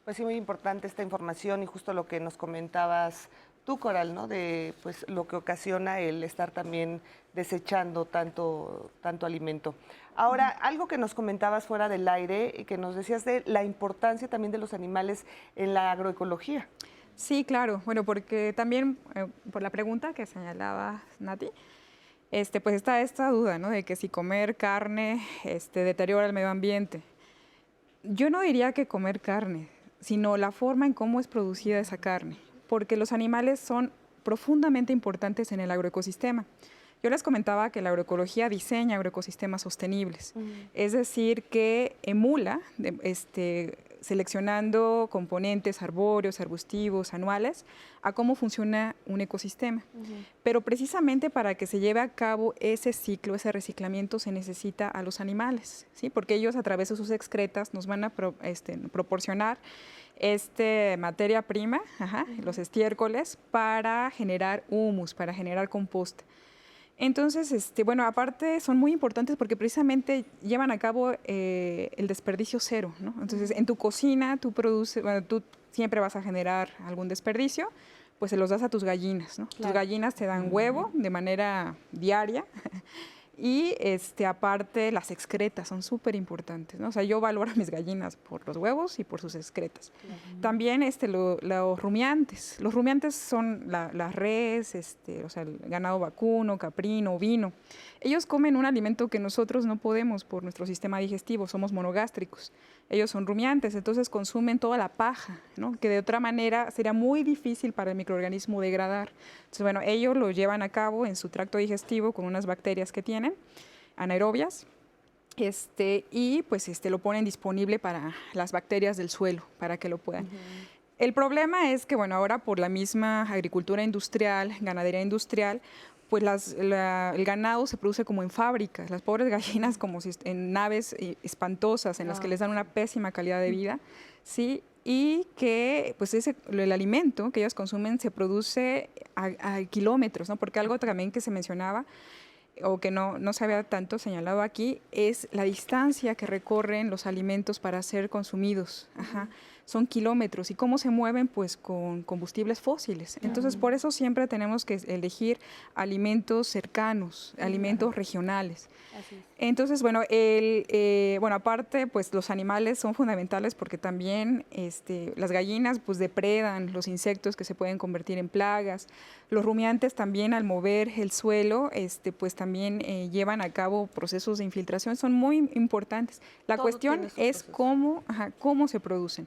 Pues sí, muy importante esta información y justo lo que nos comentabas tú, Coral, ¿no? De pues lo que ocasiona el estar también desechando tanto alimento. Ahora, algo que nos comentabas fuera del aire y que nos decías de la importancia también de los animales en la agroecología. Sí, claro. Bueno, porque también por la pregunta que señalaba Nati, pues está esta duda, ¿no? De que si comer carne deteriora el medio ambiente. Yo no diría que comer carne, sino la forma en cómo es producida esa carne, porque los animales son profundamente importantes en el agroecosistema. Yo les comentaba que la agroecología diseña agroecosistemas sostenibles, es decir, que emula, seleccionando componentes arbóreos, arbustivos, anuales, a cómo funciona un ecosistema. Pero precisamente para que se lleve a cabo ese ciclo, ese reciclamiento, se necesita a los animales, ¿sí? Porque ellos a través de sus excretas nos van a proporcionar materia prima, los estiércoles, para generar humus, para generar composta. Entonces, bueno, aparte son muy importantes porque precisamente llevan a cabo el desperdicio cero, ¿no? Entonces, en tu cocina tú produces, bueno, tú siempre vas a generar algún desperdicio, pues se los das a tus gallinas, ¿no? Claro. Tus gallinas te dan huevo de manera diaria y aparte las excretas son súper importantes, ¿no? O sea, yo valoro a mis gallinas por los huevos y por sus excretas. También los rumiantes. Los rumiantes son las res, o sea, el ganado vacuno, caprino, ovino. Ellos comen un alimento que nosotros no podemos por nuestro sistema digestivo, somos monogástricos. Ellos son rumiantes, entonces consumen toda la paja, ¿no? Que de otra manera sería muy difícil para el microorganismo degradar. Entonces, bueno, ellos lo llevan a cabo en su tracto digestivo con unas bacterias que tienen, anaerobias, y pues lo ponen disponible para las bacterias del suelo, para que lo puedan. El problema es que, bueno, ahora por la misma agricultura industrial, ganadería industrial, pues el ganado se produce como en fábricas, las pobres gallinas como en naves espantosas en las que les dan una pésima calidad de vida, ¿sí? Y que pues el alimento que ellas consumen se produce a kilómetros, ¿no? Porque algo también que se mencionaba o que no se había tanto señalado aquí es la distancia que recorren los alimentos para ser consumidos. Son kilómetros. ¿Y cómo se mueven? Pues con combustibles fósiles. Entonces, por eso siempre tenemos que elegir alimentos cercanos, alimentos regionales. Así es. Entonces, bueno, aparte, pues los animales son fundamentales porque también las gallinas pues depredan los insectos que se pueden convertir en plagas. Los rumiantes también al mover el suelo, pues también llevan a cabo procesos de infiltración, son muy importantes. La cuestión es cómo se producen.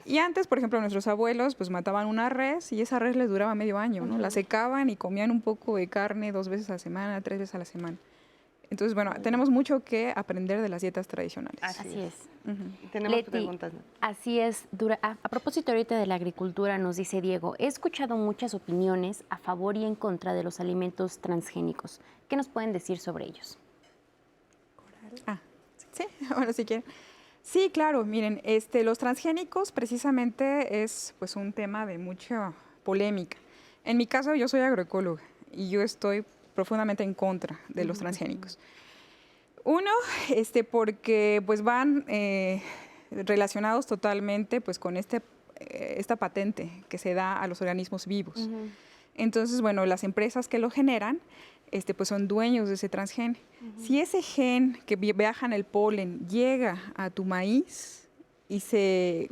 Y antes, por ejemplo, nuestros abuelos pues mataban una res y esa res les duraba medio año, ¿no? La secaban y comían un poco de carne 2 veces a la semana, 3 veces a la semana. Entonces, bueno, tenemos mucho que aprender de las dietas tradicionales. Así es. Tenemos Leti, preguntas, ¿no? Así es. A propósito ahorita de la agricultura, nos dice Diego, he escuchado muchas opiniones a favor y en contra de los alimentos transgénicos. ¿Qué nos pueden decir sobre ellos? Sí, bueno, si quieren. Sí, claro, miren, los transgénicos precisamente es pues un tema de mucha polémica. En mi caso, yo soy agroecóloga y yo estoy profundamente en contra de los transgénicos. Uno, porque pues van relacionados totalmente pues con esta patente que se da a los organismos vivos. Entonces, bueno, las empresas que lo generan pues son dueños de ese transgen. Si ese gen que viaja en el polen llega a tu maíz y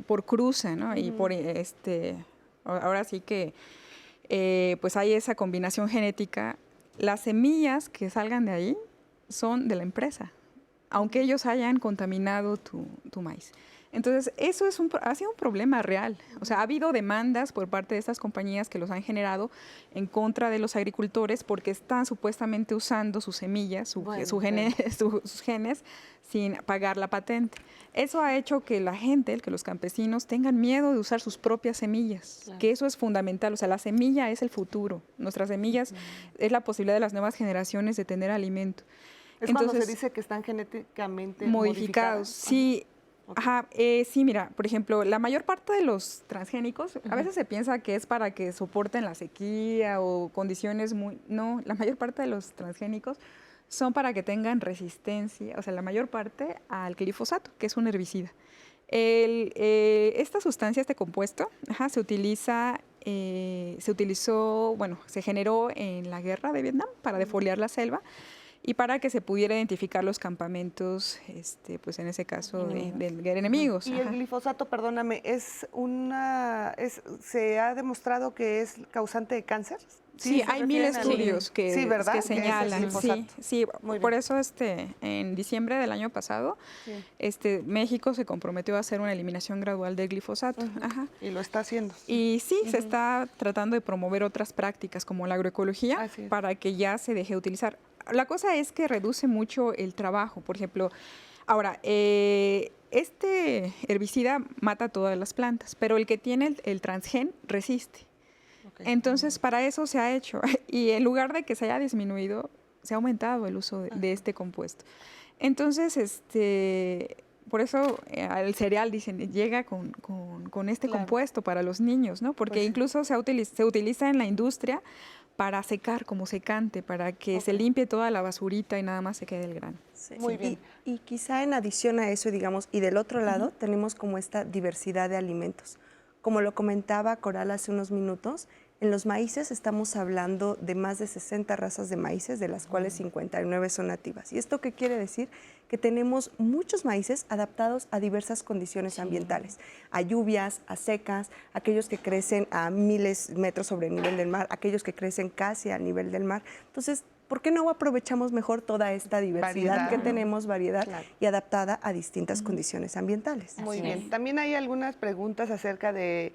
por cruza, ¿no? Y por ahora sí que pues hay esa combinación genética. Las semillas que salgan de ahí son de la empresa, aunque ellos hayan contaminado tu maíz. Entonces, eso ha sido un problema real. O sea, ha habido demandas por parte de estas compañías que los han generado en contra de los agricultores porque están supuestamente usando sus semillas, sus genes, sin pagar la patente. Eso ha hecho que la gente, que los campesinos tengan miedo de usar sus propias semillas, claro. Que eso es fundamental. O sea, la semilla es el futuro. Nuestras semillas es la posibilidad de las nuevas generaciones de tener alimento. Es cuando se dice que están genéticamente modificados. Sí. Ajá, sí, mira, por ejemplo, la mayor parte de los transgénicos, a veces se piensa que es para que soporten la sequía o condiciones No, la mayor parte de los transgénicos son para que tengan resistencia, o sea, la mayor parte al glifosato, que es un herbicida. Esta sustancia, este compuesto, se generó en la guerra de Vietnam para defoliar la selva. Y para que se pudiera identificar los campamentos, pues en ese caso, de enemigos. Y el glifosato, perdóname, ¿se ha demostrado que es causante de cáncer? Sí, hay 1000 estudios que señalan. Sí, por eso en diciembre del año pasado, México se comprometió a hacer una eliminación gradual del glifosato. Y lo está haciendo. Y sí, se está tratando de promover otras prácticas como la agroecología para que ya se deje de utilizar. La cosa es que reduce mucho el trabajo. Por ejemplo, ahora, este herbicida mata todas las plantas, pero el que tiene el transgen resiste. Entonces, para eso se ha hecho. Y en lugar de que se haya disminuido, se ha aumentado el uso de este compuesto. Entonces, por eso el cereal, dicen, llega con este compuesto para los niños, ¿no? Porque incluso se utiliza en la industria para secar como secante, para que se limpie toda la basurita y nada más se quede el grano. Sí, muy bien. Y quizá en adición a eso, digamos, y del otro lado tenemos como esta diversidad de alimentos. Como lo comentaba Coral hace unos minutos, en los maíces estamos hablando de más de 60 razas de maíces, de las cuales 59 son nativas. ¿Y esto qué quiere decir? Que tenemos muchos maíces adaptados a diversas condiciones ambientales, a lluvias, a secas, aquellos que crecen a miles de metros sobre el nivel del mar, aquellos que crecen casi al nivel del mar. Entonces, ¿por qué no aprovechamos mejor toda esta diversidad que tenemos, y adaptada a distintas condiciones ambientales? Muy bien. También hay algunas preguntas acerca de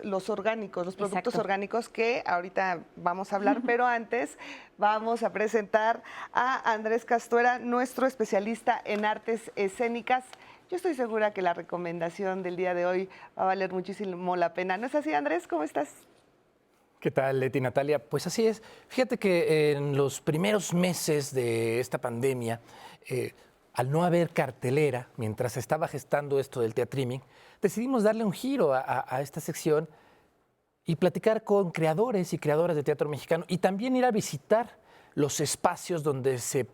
los orgánicos, los productos orgánicos que ahorita vamos a hablar, pero antes vamos a presentar a Andrés Castuera, nuestro especialista en artes escénicas. Yo estoy segura que la recomendación del día de hoy va a valer muchísimo la pena. ¿No es así, Andrés? ¿Cómo estás? ¿Qué tal, Leti, Natalia? Pues así es. Fíjate que en los primeros meses de esta pandemia, al no haber cartelera, mientras se estaba gestando esto del teatriming, decidimos darle un giro a esta sección y platicar con creadores y creadoras de teatro mexicano y también ir a visitar los espacios donde se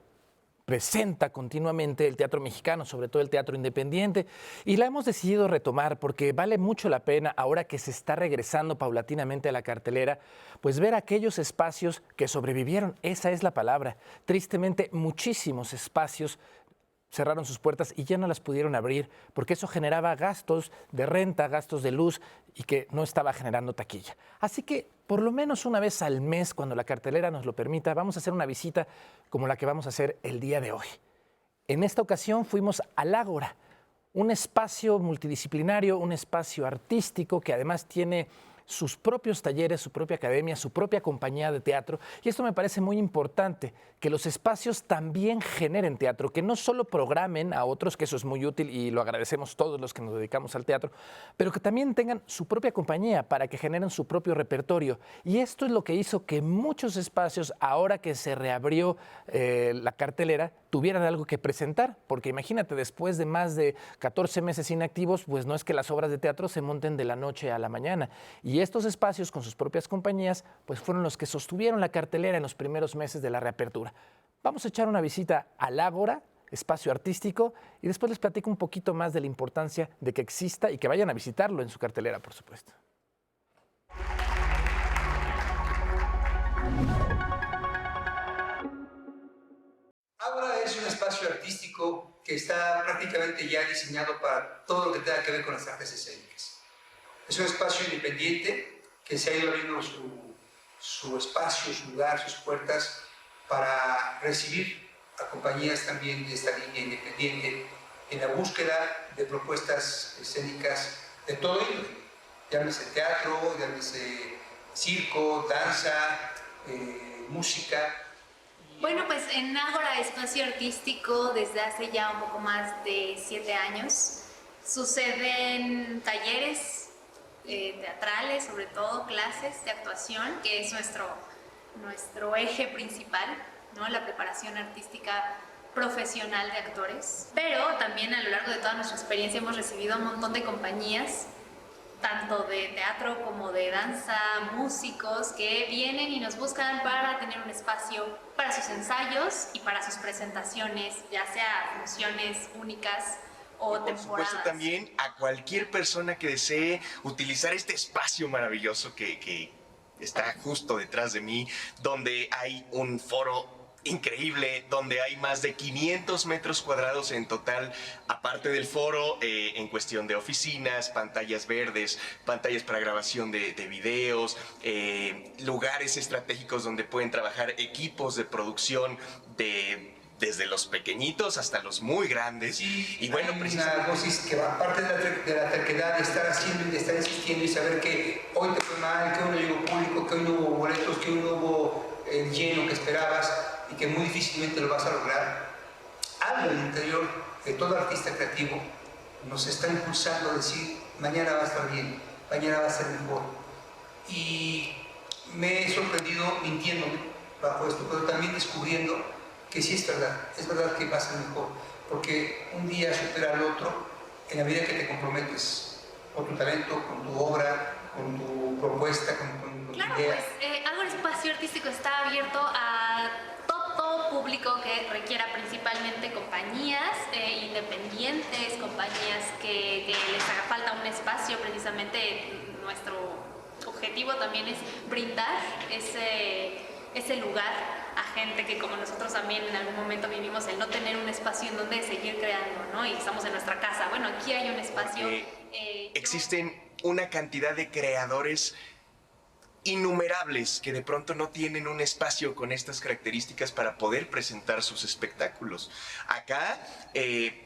presenta continuamente el teatro mexicano, sobre todo el teatro independiente, y la hemos decidido retomar porque vale mucho la pena, ahora que se está regresando paulatinamente a la cartelera, pues ver aquellos espacios que sobrevivieron, esa es la palabra. Tristemente, muchísimos espacios cerraron sus puertas y ya no las pudieron abrir porque eso generaba gastos de renta, gastos de luz y que no estaba generando taquilla. Así que por lo menos una vez al mes, cuando la cartelera nos lo permita, vamos a hacer una visita como la que vamos a hacer el día de hoy. En esta ocasión fuimos al Ágora, un espacio multidisciplinario, un espacio artístico que además tiene sus propios talleres, su propia academia, su propia compañía de teatro. Y esto me parece muy importante, que los espacios también generen teatro, que no solo programen a otros, que eso es muy útil y lo agradecemos todos los que nos dedicamos al teatro, pero que también tengan su propia compañía para que generen su propio repertorio. Y esto es lo que hizo que muchos espacios, ahora que se reabrió la cartelera, tuvieran algo que presentar, porque imagínate, después de más de 14 meses inactivos, pues no es que las obras de teatro se monten de la noche a la mañana. Y estos espacios, con sus propias compañías, pues fueron los que sostuvieron la cartelera en los primeros meses de la reapertura. Vamos a echar una visita al Ágora, espacio artístico, y después les platico un poquito más de la importancia de que exista y que vayan a visitarlo en su cartelera, por supuesto. Ágora es un espacio artístico que está prácticamente ya diseñado para todo lo que tenga que ver con las artes escénicas. Es un espacio independiente que se ha ido abriendo su espacio, su lugar, sus puertas para recibir a compañías también de esta línea independiente en la búsqueda de propuestas escénicas de todo índole. Llámese teatro, llámese circo, danza, música. Bueno, pues en Ágora Espacio Artístico desde hace ya un poco más de 7 años suceden talleres teatrales, sobre todo clases de actuación, que es nuestro eje principal, ¿no? La preparación artística profesional de actores. Pero también a lo largo de toda nuestra experiencia hemos recibido un montón de compañías, tanto de teatro como de danza, músicos que vienen y nos buscan para tener un espacio para sus ensayos y para sus presentaciones, ya sea funciones únicas o temporadas. Por supuesto también a cualquier persona que desee utilizar este espacio maravilloso que está justo detrás de mí, donde hay un foro increíble, donde hay más de 500 metros cuadrados en total, aparte del foro, en cuestión de oficinas, pantallas verdes, pantallas para grabación de videos, lugares estratégicos donde pueden trabajar equipos de producción desde los pequeñitos hasta los muy grandes. Sí, y bueno, precisamente una dosis que va aparte de la terquedad de estar haciendo y de estar insistiendo y saber que hoy te fue mal, que hoy no llegó público, que hoy no hubo boletos, que hoy no hubo el lleno que esperabas y que muy difícilmente lo vas a lograr. Algo en el interior de todo artista creativo nos está impulsando a decir: mañana va a estar bien, mañana va a ser mejor. Y me he sorprendido mintiéndome bajo esto, pero también descubriendo que sí es verdad que va a ser mejor, porque un día supera al otro en la medida que te comprometes con tu talento, con tu obra, con tu propuesta, con tu idea. Claro, pues Ágora Espacio Artístico está abierto a todo público que requiera, principalmente compañías independientes, compañías que les haga falta un espacio. Precisamente nuestro objetivo también es brindar ese lugar a gente que, como nosotros también en algún momento vivimos el no tener un espacio en donde seguir creando, ¿no? Y estamos en nuestra casa. Bueno, aquí hay un espacio. Existen una cantidad de creadores innumerables que de pronto no tienen un espacio con estas características para poder presentar sus espectáculos. Acá,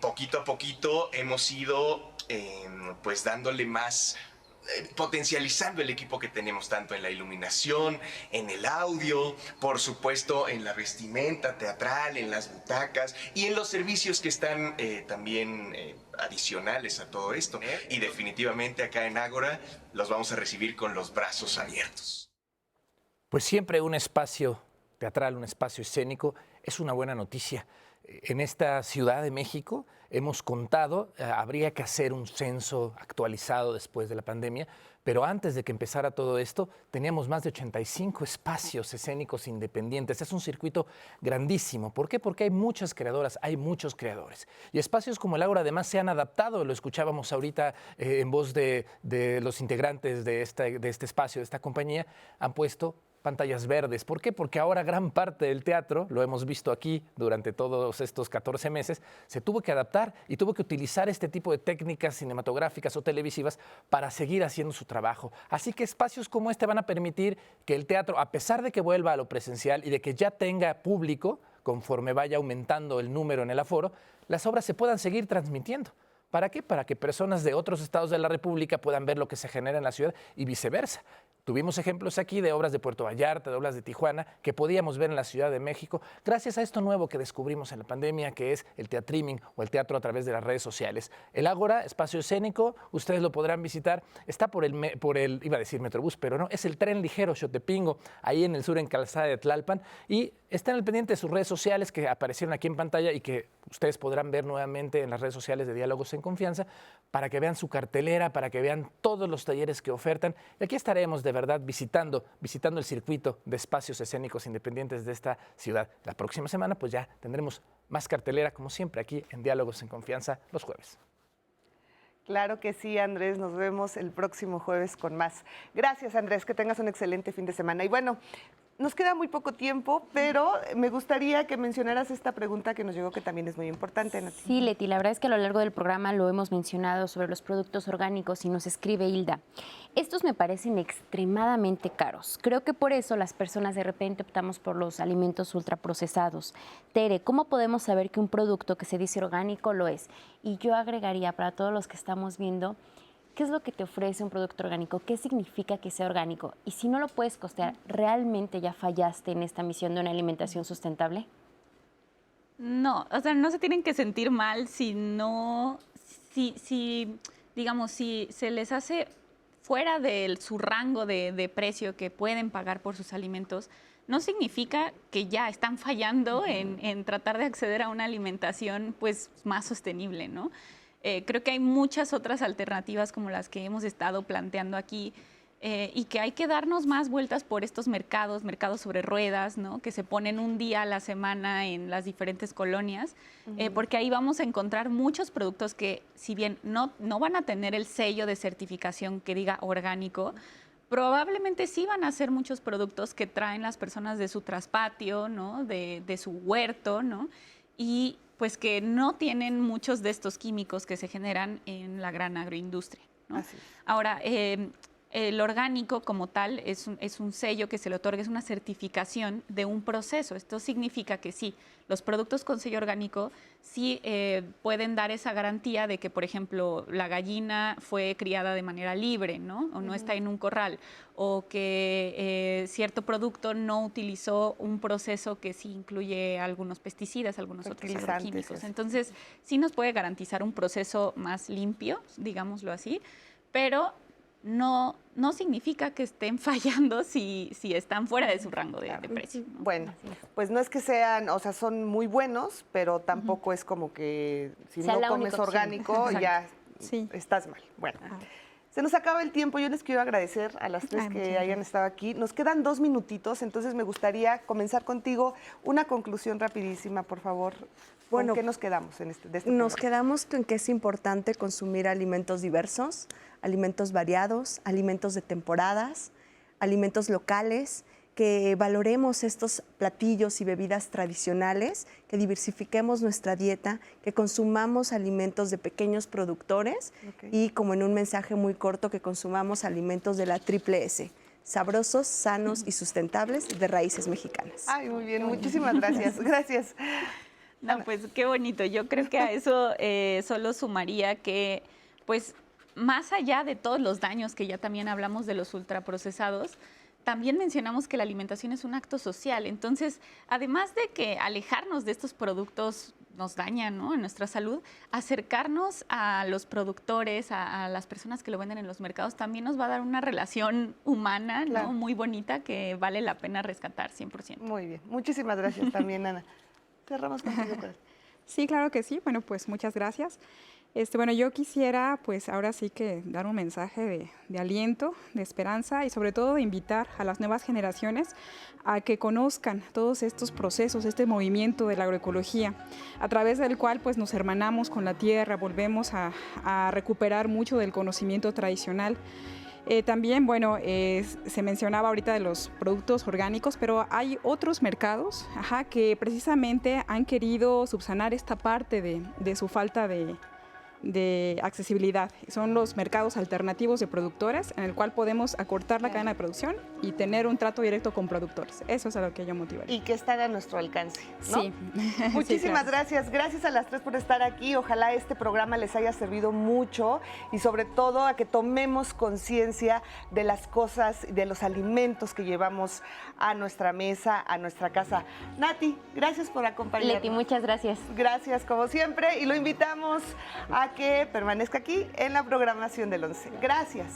poquito a poquito, hemos ido pues dándole más, potencializando el equipo que tenemos, tanto en la iluminación, en el audio, por supuesto en la vestimenta teatral, en las butacas y en los servicios que están también adicionales a todo esto. Y definitivamente acá en Ágora los vamos a recibir con los brazos abiertos. Pues siempre un espacio teatral, un espacio escénico es una buena noticia. En esta Ciudad de México hemos contado, habría que hacer un censo actualizado después de la pandemia, pero antes de que empezara todo esto teníamos más de 85 espacios escénicos independientes. Es un circuito grandísimo. ¿Por qué? Porque hay muchas creadoras, hay muchos creadores. Y espacios como el Ágora además se han adaptado, lo escuchábamos ahorita en voz de los integrantes de este espacio, de esta compañía, han puesto pantallas verdes. ¿Por qué? Porque ahora gran parte del teatro, lo hemos visto aquí durante todos estos 14 meses, se tuvo que adaptar y tuvo que utilizar este tipo de técnicas cinematográficas o televisivas para seguir haciendo su trabajo. Así que espacios como este van a permitir que el teatro, a pesar de que vuelva a lo presencial y de que ya tenga público, conforme vaya aumentando el número en el aforo, las obras se puedan seguir transmitiendo. ¿Para qué? Para que personas de otros estados de la República puedan ver lo que se genera en la ciudad y viceversa. Tuvimos ejemplos aquí de obras de Puerto Vallarta, de obras de Tijuana, que podíamos ver en la Ciudad de México, gracias a esto nuevo que descubrimos en la pandemia, que es el teatriming o el teatro a través de las redes sociales. El Ágora, espacio escénico, ustedes lo podrán visitar, está por el iba a decir Metrobús, pero no, es el tren ligero Xotepingo, ahí en el sur, en Calzada de Tlalpan, y están al pendiente de sus redes sociales que aparecieron aquí en pantalla y que ustedes podrán ver nuevamente en las redes sociales de Diálogos en Confianza, para que vean su cartelera, para que vean todos los talleres que ofertan. Y aquí estaremos de verdad visitando el circuito de espacios escénicos independientes de esta ciudad. La próxima semana pues ya tendremos más cartelera, como siempre, aquí en Diálogos en Confianza los jueves. Claro que sí, Andrés. Nos vemos el próximo jueves con más. Gracias, Andrés. Que tengas un excelente fin de semana. Y bueno, nos queda muy poco tiempo, pero me gustaría que mencionaras esta pregunta que nos llegó, que también es muy importante, Nati. Sí, Leti, la verdad es que a lo largo del programa lo hemos mencionado sobre los productos orgánicos y nos escribe Hilda. Estos me parecen extremadamente caros. Creo que por eso las personas de repente optamos por los alimentos ultraprocesados. Tere, ¿cómo podemos saber que un producto que se dice orgánico lo es? Y yo agregaría para todos los que estamos viendo, ¿qué es lo que te ofrece un producto orgánico? ¿Qué significa que sea orgánico? Y si no lo puedes costear, ¿realmente ya fallaste en esta misión de una alimentación sustentable? No, o sea, no se tienen que sentir mal si digamos, si se les hace fuera de su rango de precio que pueden pagar por sus alimentos, no significa que ya están fallando en tratar de acceder a una alimentación pues más sostenible, ¿no? Creo que hay muchas otras alternativas como las que hemos estado planteando aquí y que hay que darnos más vueltas por estos mercados sobre ruedas, ¿no? Que se ponen un día a la semana en las diferentes colonias, porque ahí vamos a encontrar muchos productos que, si bien no van a tener el sello de certificación que diga orgánico, probablemente sí van a ser muchos productos que traen las personas de su traspatio, ¿no? De su huerto, ¿no? Y pues que no tienen muchos de estos químicos que se generan en la gran agroindustria, ¿no? Ahora, el orgánico como tal es un sello que se le otorga, es una certificación de un proceso. Esto significa que sí, los productos con sello orgánico sí pueden dar esa garantía de que, por ejemplo, la gallina fue criada de manera libre, ¿no? O no está en un corral, o que cierto producto no utilizó un proceso que sí incluye algunos pesticidas, algunos otros agroquímicos. Entonces, sí nos puede garantizar un proceso más limpio, digámoslo así, pero no significa que estén fallando si están fuera de su rango de precio, ¿no? Bueno, pues no es que sean, o sea, son muy buenos, pero tampoco es como que si no comes orgánico ya estás mal. Bueno, se nos acaba el tiempo. Yo les quiero agradecer a las tres que hayan estado aquí. Nos quedan 2 minutitos, entonces me gustaría comenzar contigo. Una conclusión rapidísima, por favor. ¿Con qué nos quedamos en este Nos quedamos con que es importante consumir alimentos diversos, alimentos variados, alimentos de temporadas, alimentos locales, que valoremos estos platillos y bebidas tradicionales, que diversifiquemos nuestra dieta, que consumamos alimentos de pequeños productores y, como en un mensaje muy corto, que consumamos alimentos de la triple S. Sabrosos, sanos y sustentables de raíces mexicanas. Ay, muy bien, muchísimas gracias. Gracias. No, pues qué bonito. Yo creo que a eso solo sumaría que, pues, más allá de todos los daños que ya también hablamos de los ultraprocesados, también mencionamos que la alimentación es un acto social. Entonces, además de que alejarnos de estos productos nos daña, ¿no?, en nuestra salud, acercarnos a los productores, a las personas que lo venden en los mercados, también nos va a dar una relación humana, ¿no?, muy bonita, que vale la pena rescatar 100%. Muy bien. Muchísimas gracias también, Ana. Cerramos contigo. Sí, claro que sí. Bueno, pues muchas gracias. Bueno, yo quisiera, pues ahora sí que dar un mensaje de aliento, de esperanza y sobre todo de invitar a las nuevas generaciones a que conozcan todos estos procesos, este movimiento de la agroecología, a través del cual pues nos hermanamos con la tierra, volvemos a recuperar mucho del conocimiento tradicional. También, bueno, se mencionaba ahorita de los productos orgánicos, pero hay otros mercados que precisamente han querido subsanar esta parte de su falta de accesibilidad. Son los mercados alternativos de productores, en el cual podemos acortar la cadena de producción y tener un trato directo con productores. Eso es a lo que yo motivaría. Y que están a nuestro alcance, ¿no? Sí. Muchísimas gracias. Gracias a las tres por estar aquí. Ojalá este programa les haya servido mucho y sobre todo a que tomemos conciencia de las cosas, de los alimentos que llevamos a nuestra mesa, a nuestra casa. Nati, gracias por acompañarnos. Leti, muchas gracias. Gracias, como siempre, y lo invitamos a que permanezca aquí en la programación del 11. Gracias.